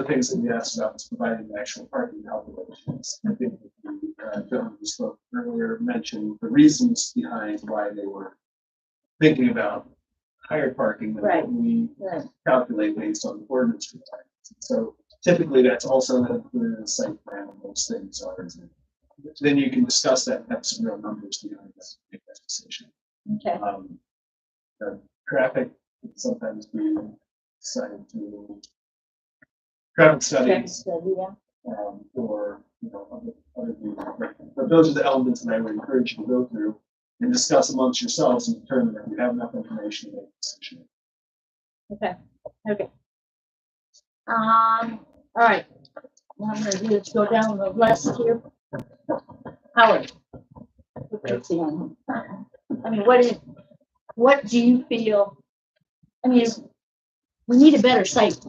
things that we asked about is providing the actual parking calculations. I think the gentleman who spoke earlier mentioned the reasons behind why they were thinking about higher parking than what we calculate based on the ordinance requirements. So typically that's also included in the site plan and those things are. Then you can discuss that and have some real numbers behind that to make that decision. Okay. Traffic can sometimes be decided to traffic studies. Or other things. But those are the elements that I would encourage you to go through and discuss amongst yourselves and determine if you have enough information to make a decision. Okay. Okay. All right. What I'm gonna do is go down the list here. Howard. I mean, what do you feel? I mean, we need a better site.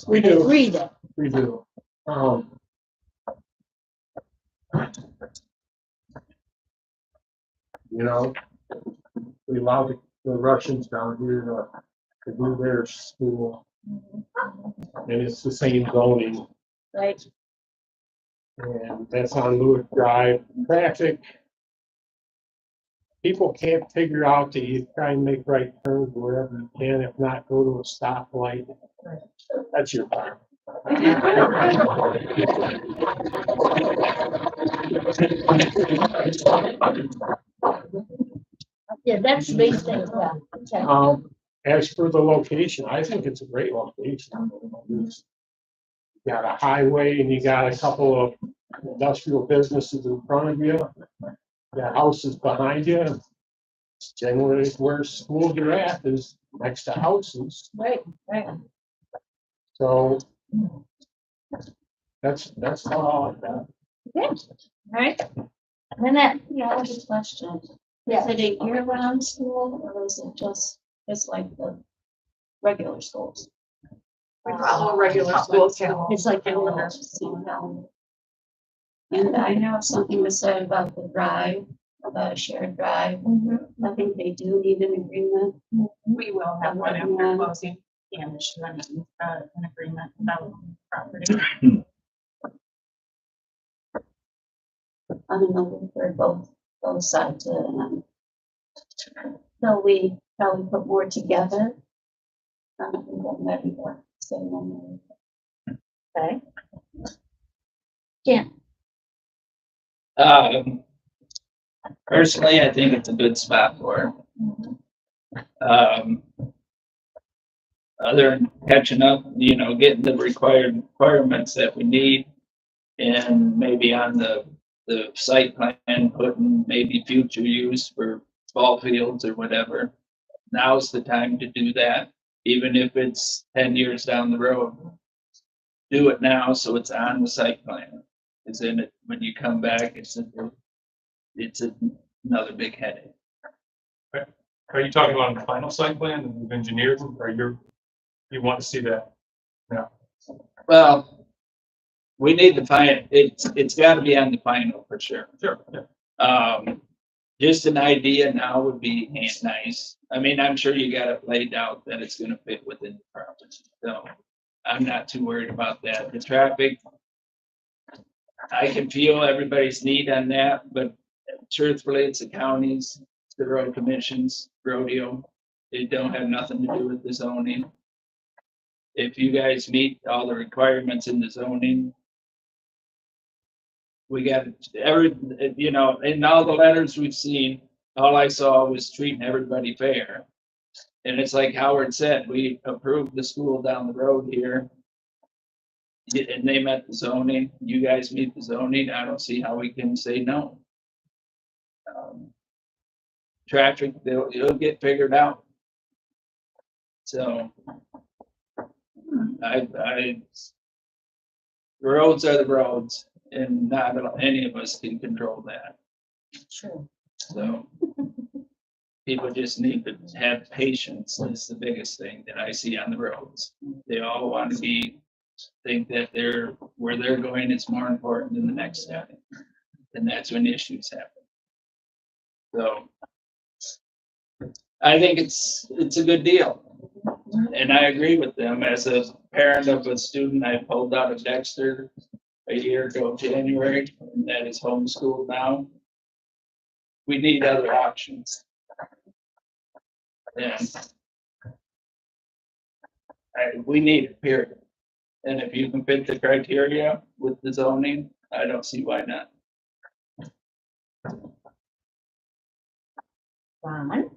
We do. Agree that. We do. We allow the Russians down here to do their school. And it's the same zoning. Right. And that's on Lewis Drive. Traffic. People can't figure out that you try and make right turns wherever you can. If not, go to a stoplight. That's your part. Yeah, that's the big thing. Yeah. Okay. As for the location, I think it's a great location. You got a highway and you got a couple of industrial businesses in front of you. You got houses behind you. Generally, where schools are at is next to houses. Right, right. So that's all I got. Okay. All right. And then that, I have a question. Is it a year-round school or is it just like the regular schools? We follow a regular school calendar. It's like a little. And I know something was said about the drive, about a shared drive. I think they do need an agreement. We will have one after closing. And there should be an agreement about property. I don't know for both sides. So we probably put more together. Okay. Yeah. Personally, I think it's a good spot for it. Other than catching up, getting the requirements that we need, and maybe on the site plan, putting maybe future use for ball fields or whatever. Now's the time to do that, even if it's 10 years down the road. Do it now so it's on the site plan. Because then when you come back, it's another big headache. Are you talking about the final site plan and you've engineered, or you want to see that? No. Well, we need to find, it's gotta be on the final for sure. Sure, yeah. Just an idea now would be nice. I mean, I'm sure you got it laid out that it's gonna fit within the property, so I'm not too worried about that. The traffic, I can feel everybody's need on that, but truthfully, it's the counties, it's the road commissions, rodeo. It don't have nothing to do with the zoning. If you guys meet all the requirements in the zoning, we got in all the letters we've seen, all I saw was treating everybody fair. And it's like Howard said, we approved the school down the road here. And they met the zoning, you guys meet the zoning, I don't see how we can say no. Traffic, it'll get figured out. So the roads are the roads, and not any of us can control that. True. So people just need to have patience. Is the biggest thing that I see on the roads. They all want to think that where they're going is more important than the next guy, and that's when issues happen. So I think it's a good deal. And I agree with them. As a parent of a student, I pulled out of Dexter a year ago, January, and that is homeschooled now. We need other options. And we need it, period. And if you can fit the criteria with the zoning, I don't see why not. Ron?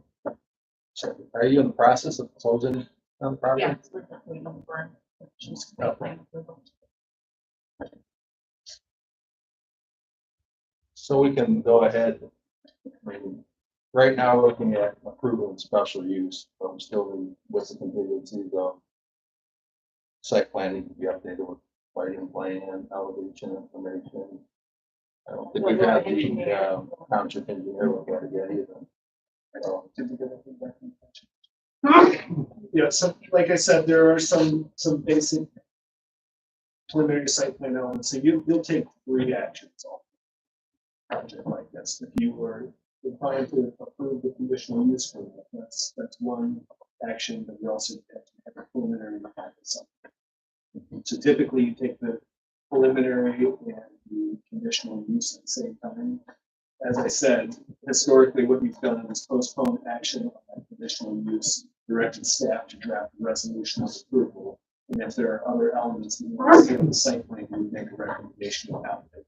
So are you in the process of closing on the property? Yeah. We're waiting for plan approval. So we can go ahead. I mean, right now, we're looking at approval and special use, but we still with the contingency, the site plan needs to be updated with lighting plan, elevation information. I don't think we've had the township engineer look at it yet either. Did we get anything back from the township? Yeah, so like I said, there are some basic preliminary site plan elements. So you'll take 3 actions on a project like this. If you were inclined to approve the conditional use permit, that's one action, but you also have a preliminary impact of something. So typically you take the preliminary and the conditional use at the same time. As I said, historically, what we've done is postpone action on that conditional use, directed staff to draft a resolution of approval. And if there are other elements that you want to see on the site plan, we would make a recommendation about it.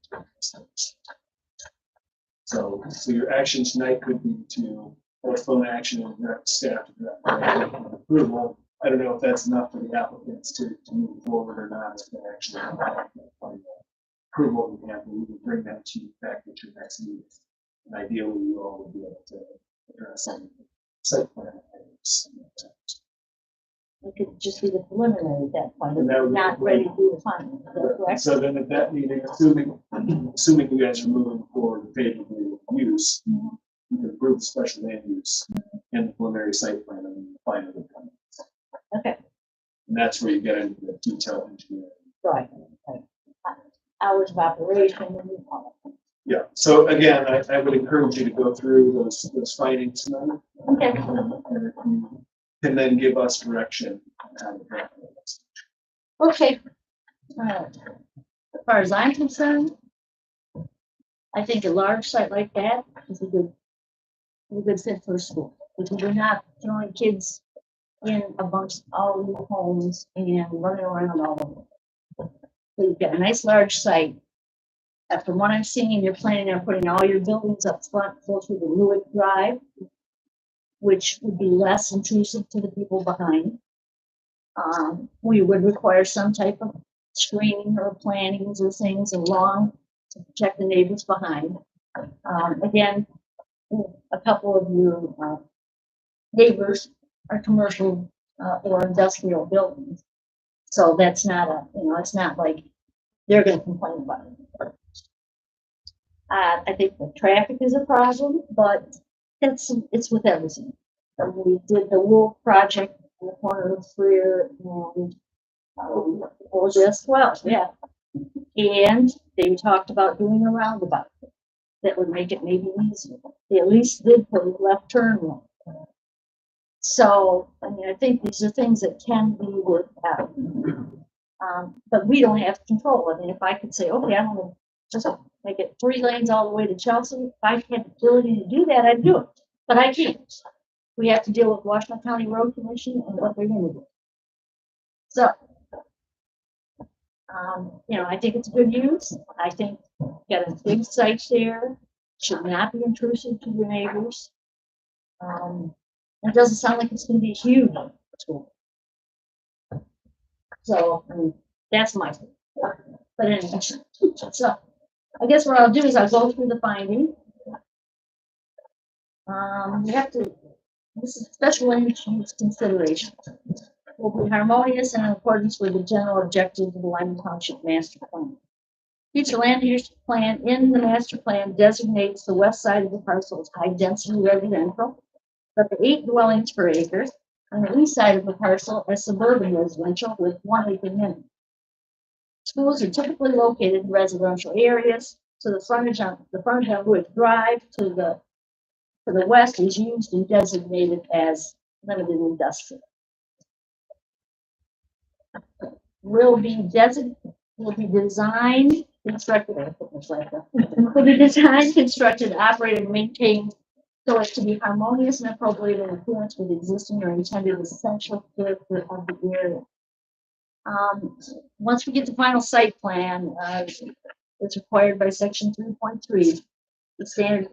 So your action tonight could be to postpone action and direct staff to draft approval. I don't know if that's enough for the applicants to move forward or not. If they actually approval, we can bring that to you back at your next meeting. And ideally, you all would be able to address some site plan items. It could just be the preliminary at that point, And that would be not ready to do the final. Is that correct? So then at that meeting, assuming you guys are moving forward favorably with use, you can approve the special land use and the preliminary site plan and the final. Okay. And that's where you get into the detailed engineering. Right. Hours of operation and all that. Yeah, so again, I would encourage you to go through those findings tonight. Okay. And then give us direction on how to handle this. Okay. As far as I'm concerned, I think a large site like that is a good fit for a school. Because we're not throwing kids in amongst all the homes and running around all of them. So you've got a nice large site. From what I'm seeing, you're planning on putting all your buildings up front, close to the Lewick Drive, which would be less intrusive to the people behind. We would require some type of screening or plantings or things along to protect the neighbors behind. Again, a couple of your neighbors are commercial or industrial buildings. So that's not it's not like they're going to complain about it. I think the traffic is a problem, but it's with everything. We did the Wolf project in the corner of Freer and just well, yeah. And they talked about doing a roundabout that would make it maybe easier. They at least did put a left turn lane. So, I mean, I think these are things that can be worked out. But we don't have control. I mean, if I could say, okay, I'm going to just make it 3 lanes all the way to Chelsea, if I had the ability to do that, I'd do it. But I can't. We have to deal with Washington County Road Commission and what they're going to do. So, I think it's a good use. I think got a big site there. Should not be intrusive to your neighbors. It doesn't sound like it's going to be huge. So, I mean, that's my thing. But anyway, so I guess what I'll do is I'll go through the finding. We have to, this is special land use consideration. Will be harmonious and in accordance with the general objectives of the Lyman Township Master Plan. Future land use plan in the master plan designates the west side of the parcel as high density residential, but the 8 dwellings per acre on the east side of the parcel as suburban residential with 1 acre minimum. Schools are typically located in residential areas. So the frontage on Lewick Drive to the west is used and designated as limited industrial. Will be designed, constructed, operated, and maintained so as to be harmonious and appropriate in accordance with existing or intended essential character of the area. Once we get the final site plan, it's required by section 3.3. The standard,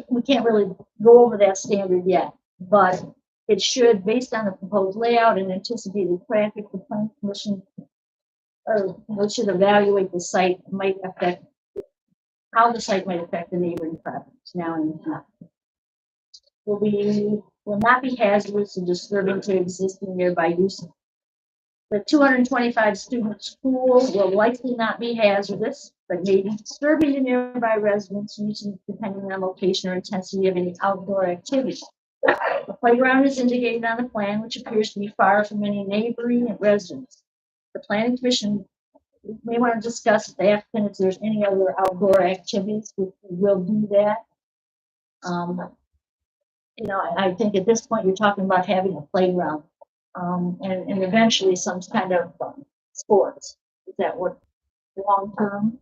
we can't really go over that standard yet, but it should, based on the proposed layout and anticipated traffic, the Planning Commission we should evaluate the site might affect how the site might affect the neighboring properties now and in the future. Will not be hazardous or disturbing to existing nearby uses. The 225 student school will likely not be hazardous, but may be disturbing to nearby residents using depending on location or intensity of any outdoor activity. The playground is indicated on the plan, which appears to be far from any neighboring residents. The Planning Commission may want to discuss with the applicant if there's any other outdoor activities, which we will do that. I think at this point you're talking about having a playground and eventually some kind of sports. Is that what long term?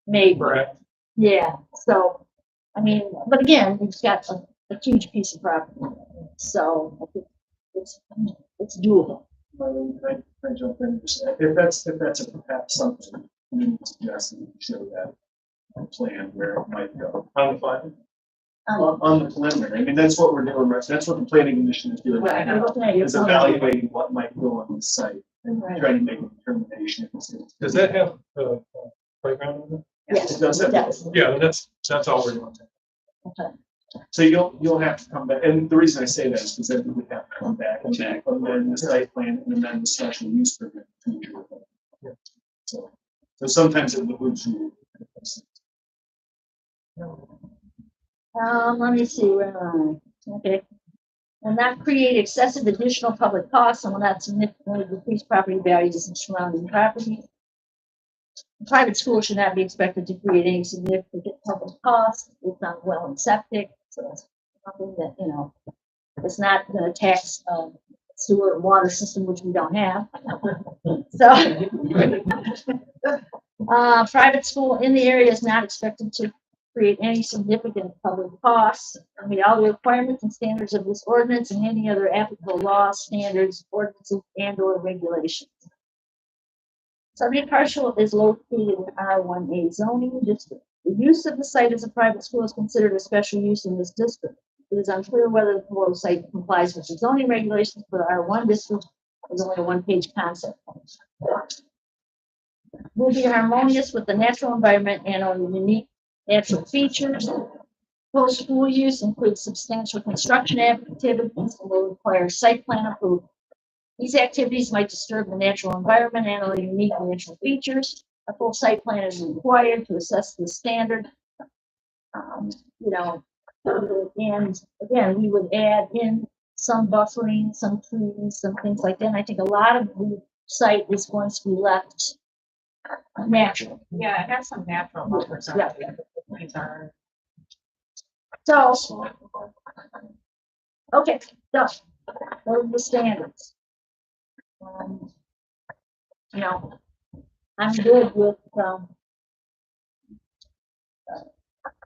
Maybe. Yeah. So, I mean, but again, we've got a huge piece of property, so I think it's doable. I jump in. If that's perhaps something you suggest that you show that plan where it might go on the plan. On the preliminary, I mean, that's what we're doing, right? That's what the planning commission is doing right now, is evaluating what might go on the site and trying to make a determination. Does that have a playground in it? Yes, it does. Yeah, that's all we're doing. Okay. So you'll have to come back, and the reason I say that is because then we would have to come back and amend the site plan and amend the special use permit. So sometimes it behooves you. Let me see where am I? Okay. will not create excessive additional public costs and will not significantly decrease property values in surrounding properties. A private school should not be expected to create any significant public costs. It's not well and septic, so it's something that, you know, it's not going to tax sewer and water system, which we don't have. So, private school in the area is not expected to create any significant public costs. I mean, all the requirements and standards of this ordinance and any other applicable laws, standards, ordinances, and/or regulations. Subject parcel is located in R1A zoning district. The use of the site as a private school is considered a special use in this district. It is unclear whether the proposed site complies with the zoning regulations for the R1 district. It's only a one-page concept. Will be harmonious with the natural environment and our unique natural features. Post-school use includes substantial construction activities and will require site plan approval. These activities might disturb the natural environment and our unique natural features. A full site plan is required to assess the standard. You know, and again, we would add in some buffering, some trees, some things like that. And I think a lot of the site is going to be left natural. Yeah, it has some natural buffers on it. These are- So, okay, so those are the standards. You know, I'm good with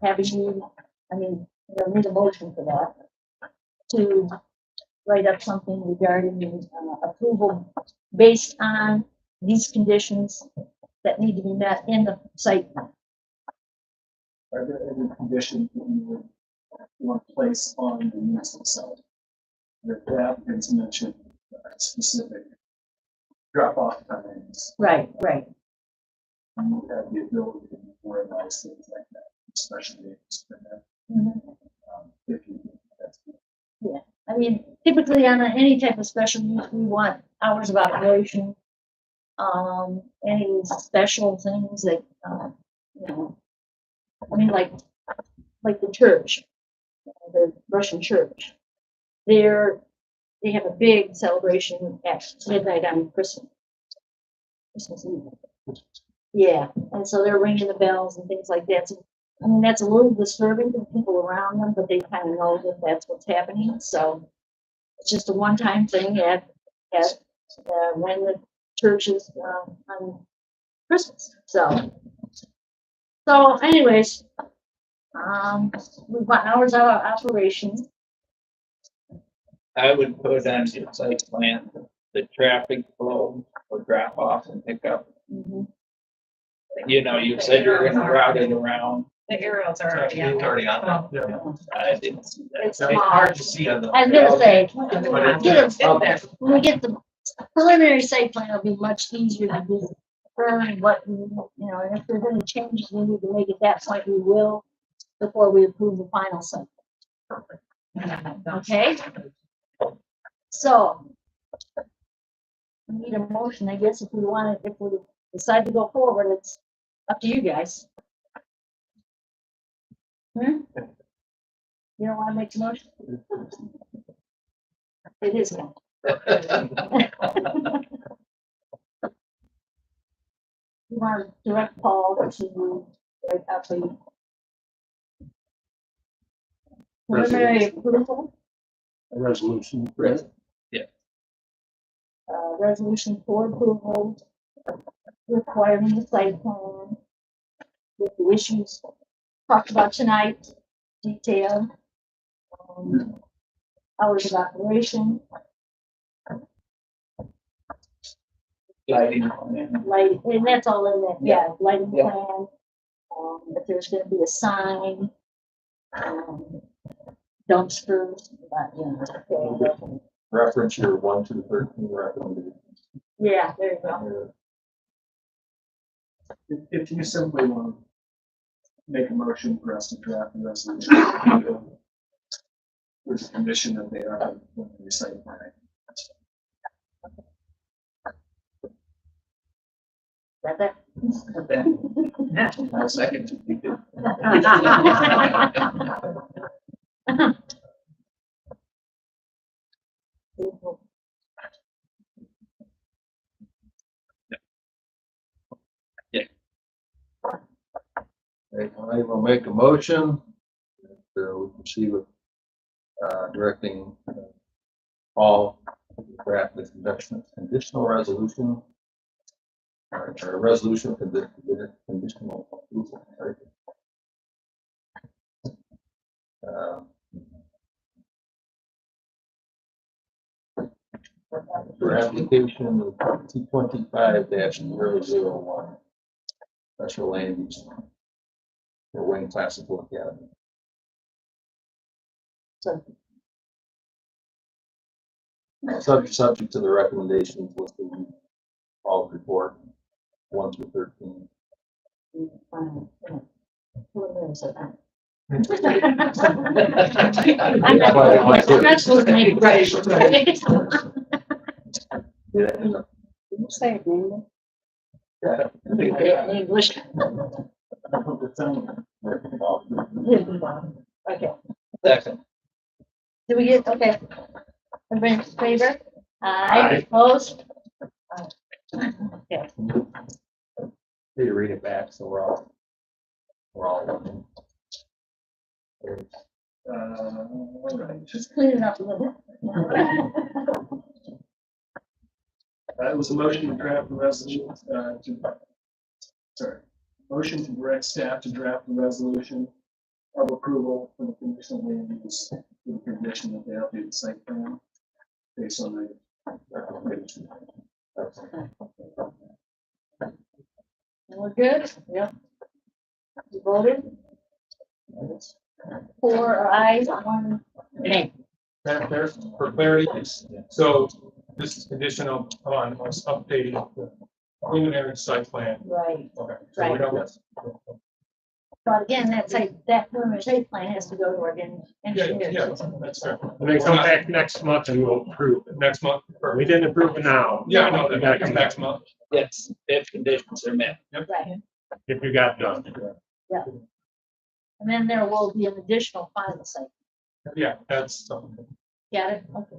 having you, I mean, you know, need a motion for that, to write up something regarding approval based on these conditions that need to be met in the site plan. Are there any conditions that you would want to place on the use itself? The applicants mentioned specific drop-off times. Right, right. And you have the ability to memorialize things like that, especially if you. Yeah, I mean, typically on any type of special use, we want hours of operation. Any special things that, you know, I mean, like the church, the Russian church. They have a big celebration at midnight on Christmas Eve. Yeah, and so they're ringing the bells and things like that. So, I mean, that's a little disturbing to the people around them, but they kind of know that that's what's happening. So it's just a one-time thing at when the church is on Christmas. So anyways, we've got hours of operation. I would put on your site plan, the traffic flow for drop off and pick up. You know, you said you're gonna route it around. The aerials are already It's already on there. I didn't see that. It's hard to see on the. I was gonna say, Okay. when we get the preliminary site plan, it'll be much easier to do. What, you know, and if there's any changes we need to make at that point, we will, before we approve the final site. Okay? So, we need a motion, I guess, if we want to, if we decide to go forward, it's up to you guys. You don't want to make the motion? It is. You want to direct Paul to write up a preliminary approval, A resolution. Yeah. Resolution for approval, requiring the site plan with the issues talked about tonight, detailed, hours of operation, Lighting plan. light, and that's all in there, yeah, lighting Yeah. plan. If there's gonna be a sign, dumpsters, but, you know. Reference your 1-13 recommendation. Yeah, there you go. If you simply want to make a motion for us to draft the resolution with the condition that they are when they site plan. That that. I'll second. I will make a motion to proceed with directing all draft this conditional resolution. Or a resolution for the conditional approval. Right? For application 225-001, special land use for Wayne Classical Academy. Subject to the recommendations listed in all report 1 through 13. I'm not supposed to make right. Say it in English. Okay. Second. Do we get, okay. Everybody in favor? Aye. Opposed? Okay. Need to read it back so we're all. All right. Just clean it up a little. That was a motion to draft the resolution, motion to direct staff to draft the resolution of approval for the conditional land use with the condition that they update the site plan based on the recommendation. We're good? Yep. You voted? 4 ayes, 1 nay. Madam Chair, for clarity, so this is conditional on us updating the preliminary site plan. Right. Okay. So we don't. But again, that preliminary site plan has to go to our engineer. Yeah, that's fair. And then come back next month and we'll approve it. Next month. We didn't approve it now. Yeah, no, You that gotta comes come next back month. Yes, if conditions are met. Right. if you got done. Yeah. And then there will be an additional final site. Yeah, that's something. Got it? Okay.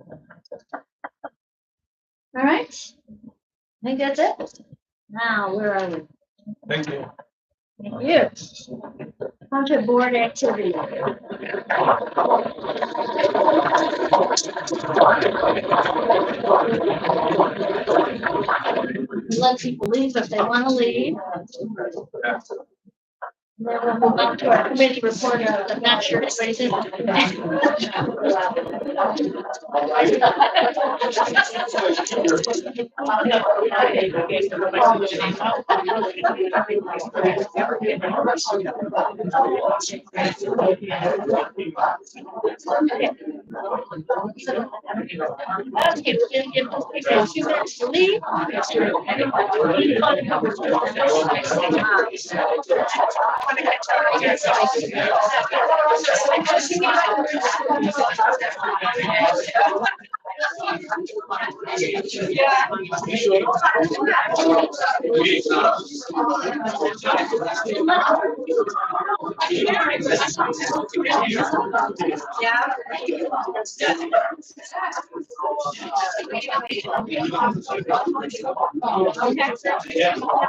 All right. I think that's it. Now, where are we? Thank you. Thank you. Township board activity. Let people leave if they want to leave. Then we'll move on to our committee report. I'm not sure if anybody's in. Okay, we're gonna give those people a few minutes to leave.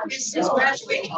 This is graduating.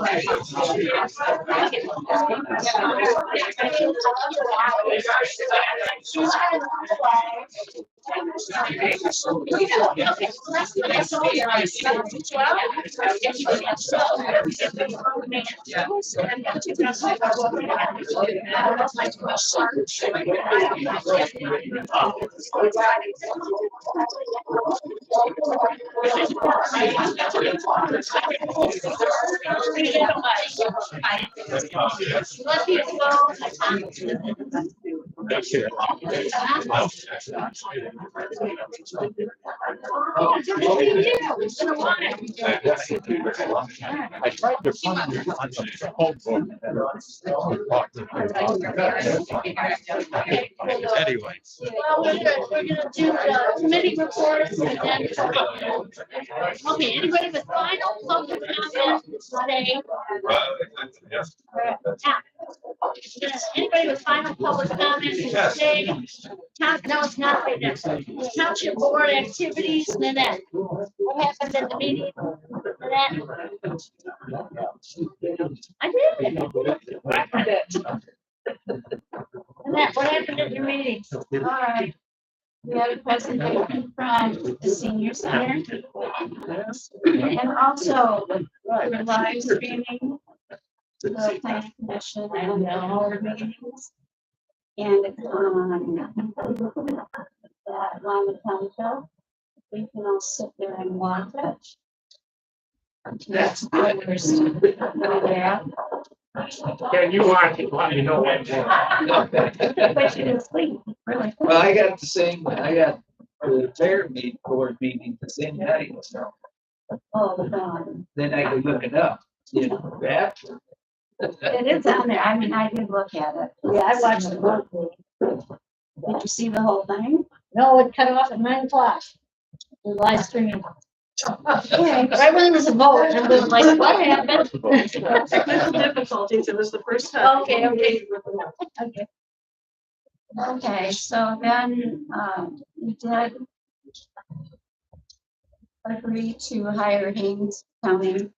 I tried to find you on the phone book. Anyway. Well, we're gonna do the committee reports and then. Okay, anybody with final public comments today? Anybody with final public comments today? No, it's not right now. Township board activities, Nanette. What happened at the meeting? Nanette? I did. And that, what happened at your meeting? So, All right. We had a presentation from the senior center. And also we're live streaming the planning commission and the board meetings. And it's on that Lima Township. We can all sit there and watch it. That's yeah. Can you watch it while you know what? But you didn't sleep, really. Well, I got the fair board meeting the same night, so Oh, God. then I could look it up, you know, after. It is on there. I mean, I did look at it. Yeah, I watched the whole thing. Did you see the whole thing? No, it cut off at 9 o'clock. The live streaming. Okay, right when there was a vote, and we were like, what happened? Technical difficulties, it was the first time. Okay. Okay. Okay, so then, we did agree to hire Haynes County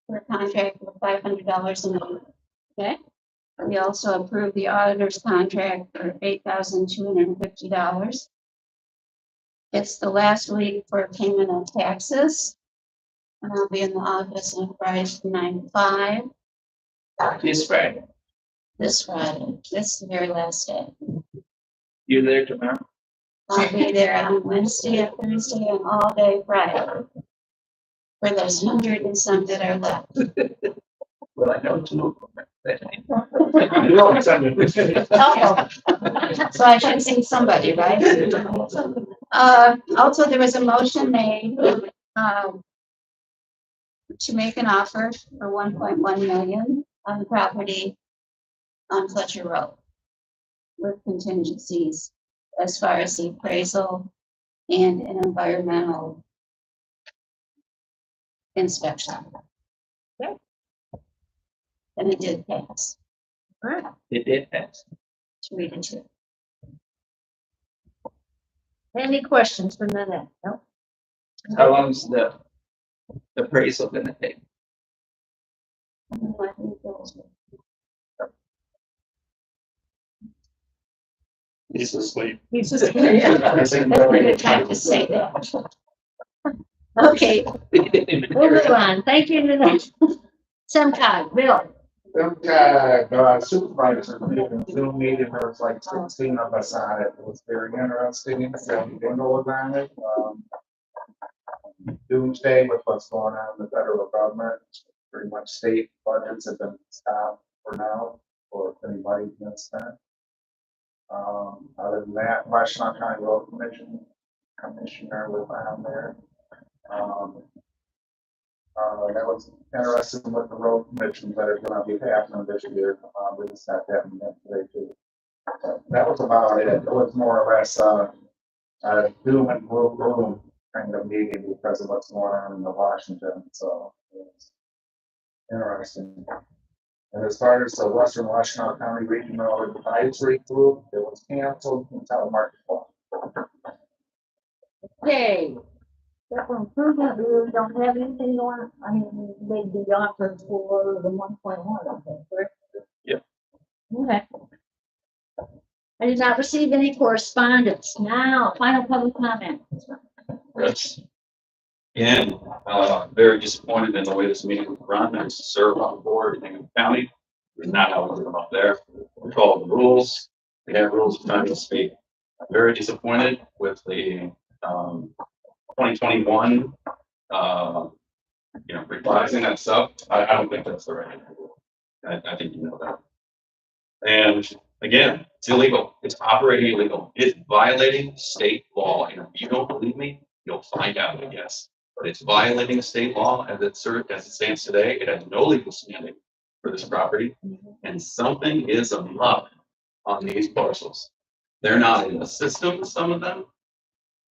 for a contract of $500 a month. Okay. We also approved the auditor's contract for $8,250. It's the last week for payment of taxes. And I'll be in the office on Friday from 9 to 5. This Friday, This Friday. This is the very last day. you there tomorrow? I'll be there on Wednesday and Thursday and all day Friday. For those 100 and some that are left. Well, I know two of them. So I should sing somebody, right? Also, there was a motion made, to make an offer for 1.1 million on the property on Fletcher Road with contingencies as far as the appraisal and an environmental inspection. Okay. And it did pass. It did pass. 3-2. Any questions for Nanette? No? How long is the appraisal gonna take? He's asleep. He's just. That's a good time to say that. Okay, we'll move on. Thank you, Nanette. Semcog, Bill. Supervisor, Zoom meeting, there was like 16 of us on it. It was very interesting. So we didn't know about it. Doomsday with what's going on in the federal government. Pretty much state budgets have been stopped for now, or if anybody's been spent. Other than that, Washington County Road Commissioner was on there. That was interesting with the road commissions that are gonna be happening this year. We just got that in today too. That was about it. It was more or less, doom and gloom kind of meeting because of what's going on in the Washington, so it's interesting. And as far as the Western Washington County Regional Advisory Group, it was canceled until March 4th. Okay. Capital improvement, we don't have anything going, I mean, they'd be offered for the 1.1, I think, correct? Yep. Okay. I did not receive any correspondence. Now, final public comment. Yes. Again, very disappointed in the way this meeting was run. I used to serve on the board in Hingham County. It's not how we come up there. We follow the rules. We have rules of time to speak. I'm very disappointed with the 2021, revising that stuff. I don't think that's the right thing to do. I think you know that. And again, it's illegal. It's operating illegal. It's violating state law. And if you don't believe me, you'll find out, I guess. But it's violating state law as it stands today. It has no legal standing for this property. And something is amok on these parcels. They're not in the system, some of them.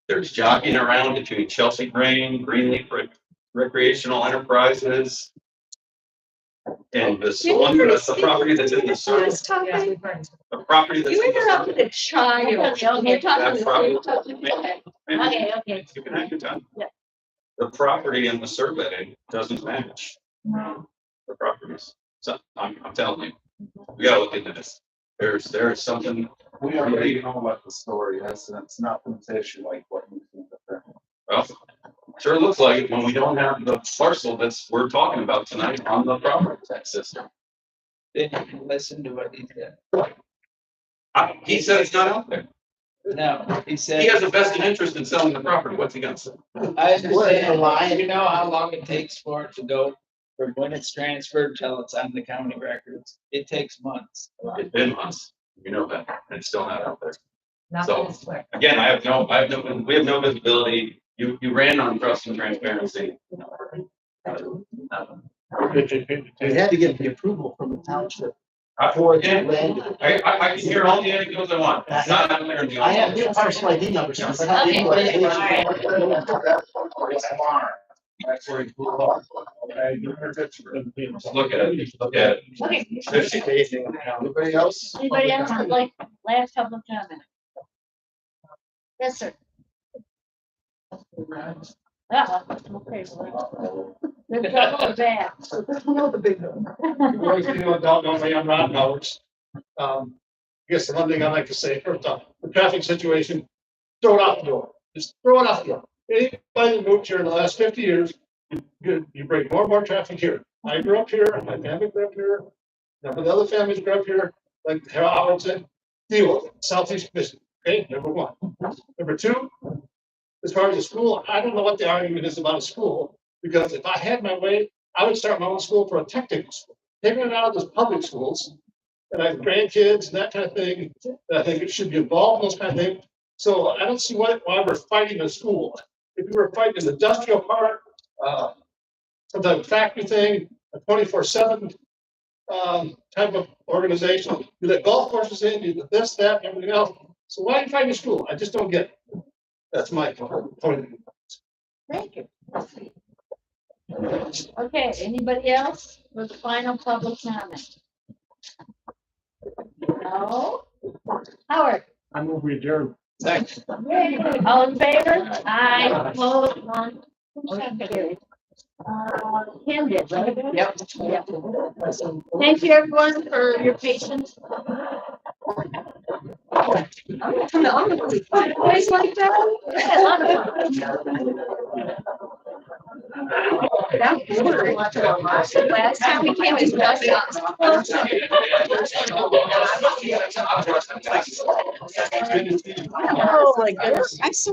There's jockeying around between Chelsea Grain, Greenleaf Recreational Enterprises, and this one, that's the property that's in the circle. The property that's. You interrupted a child. Okay, That property- Okay. You can have your time. The property in the survey doesn't match The properties. So I'm telling you, we gotta look into this. There's something. We already know about the story, that's not an issue like what you think of there. Well, sure looks like it when we don't have the parcel we're talking about tonight on the property tax system. Then you can listen to what he said. He said it's not out there. No, he said. He has a vested interest in selling the property. What's he gonna say? I understand. You know how long it takes for it to go from when it's transferred till it's on the county records? It takes months. It's been months. You know that, and it's still not out there. Not So, this way. again, we have no visibility. You ran on trust and transparency. They had to get the approval from the township. I can hear all the anecdotes I want. It's not out there in the. I have new parcel ID numbers. That's where he blew off. Look at it, look at it. Anybody else? Anybody else would like last public comment? Yes, sir. Okay. The double back. The big one. Boys, you know, don't know me, I'm Ron Howard. I guess the one thing I'd like to say, first off, the traffic situation, throw it out the door. Just throw it out the door. Anybody that moved here in the last 50 years, you bring more and more traffic here. I grew up here, my family grew up here, some of the other families grew up here, like Howard said, deal with it, Southeast Michigan, okay, number one. Number two, as far as the school, I don't know what the argument is about a school, because if I had my way, I would start my own school for a technical school. Taking it out of those public schools, and I have grandkids and that kind of thing, I think it should be involved in those kind of things. So I don't see why we're fighting a school. If we were fighting an industrial park, some type of factory thing, a 24/7 type of organization, you let golf courses in, you let this, that, and everything else. So why are you fighting a school? I just don't get it. That's my point. Thank you. Okay, anybody else for the final public comment? No? Howard? I move we adjourn. Thanks. All in favor? Aye. Opposed? None. Motion carried. Ken did, right? Yep. Yep. Thank you, everyone, for your patience. Always like that? Yeah, a lot of fun. Last time we came, it was just us. Oh, my goodness. I'm so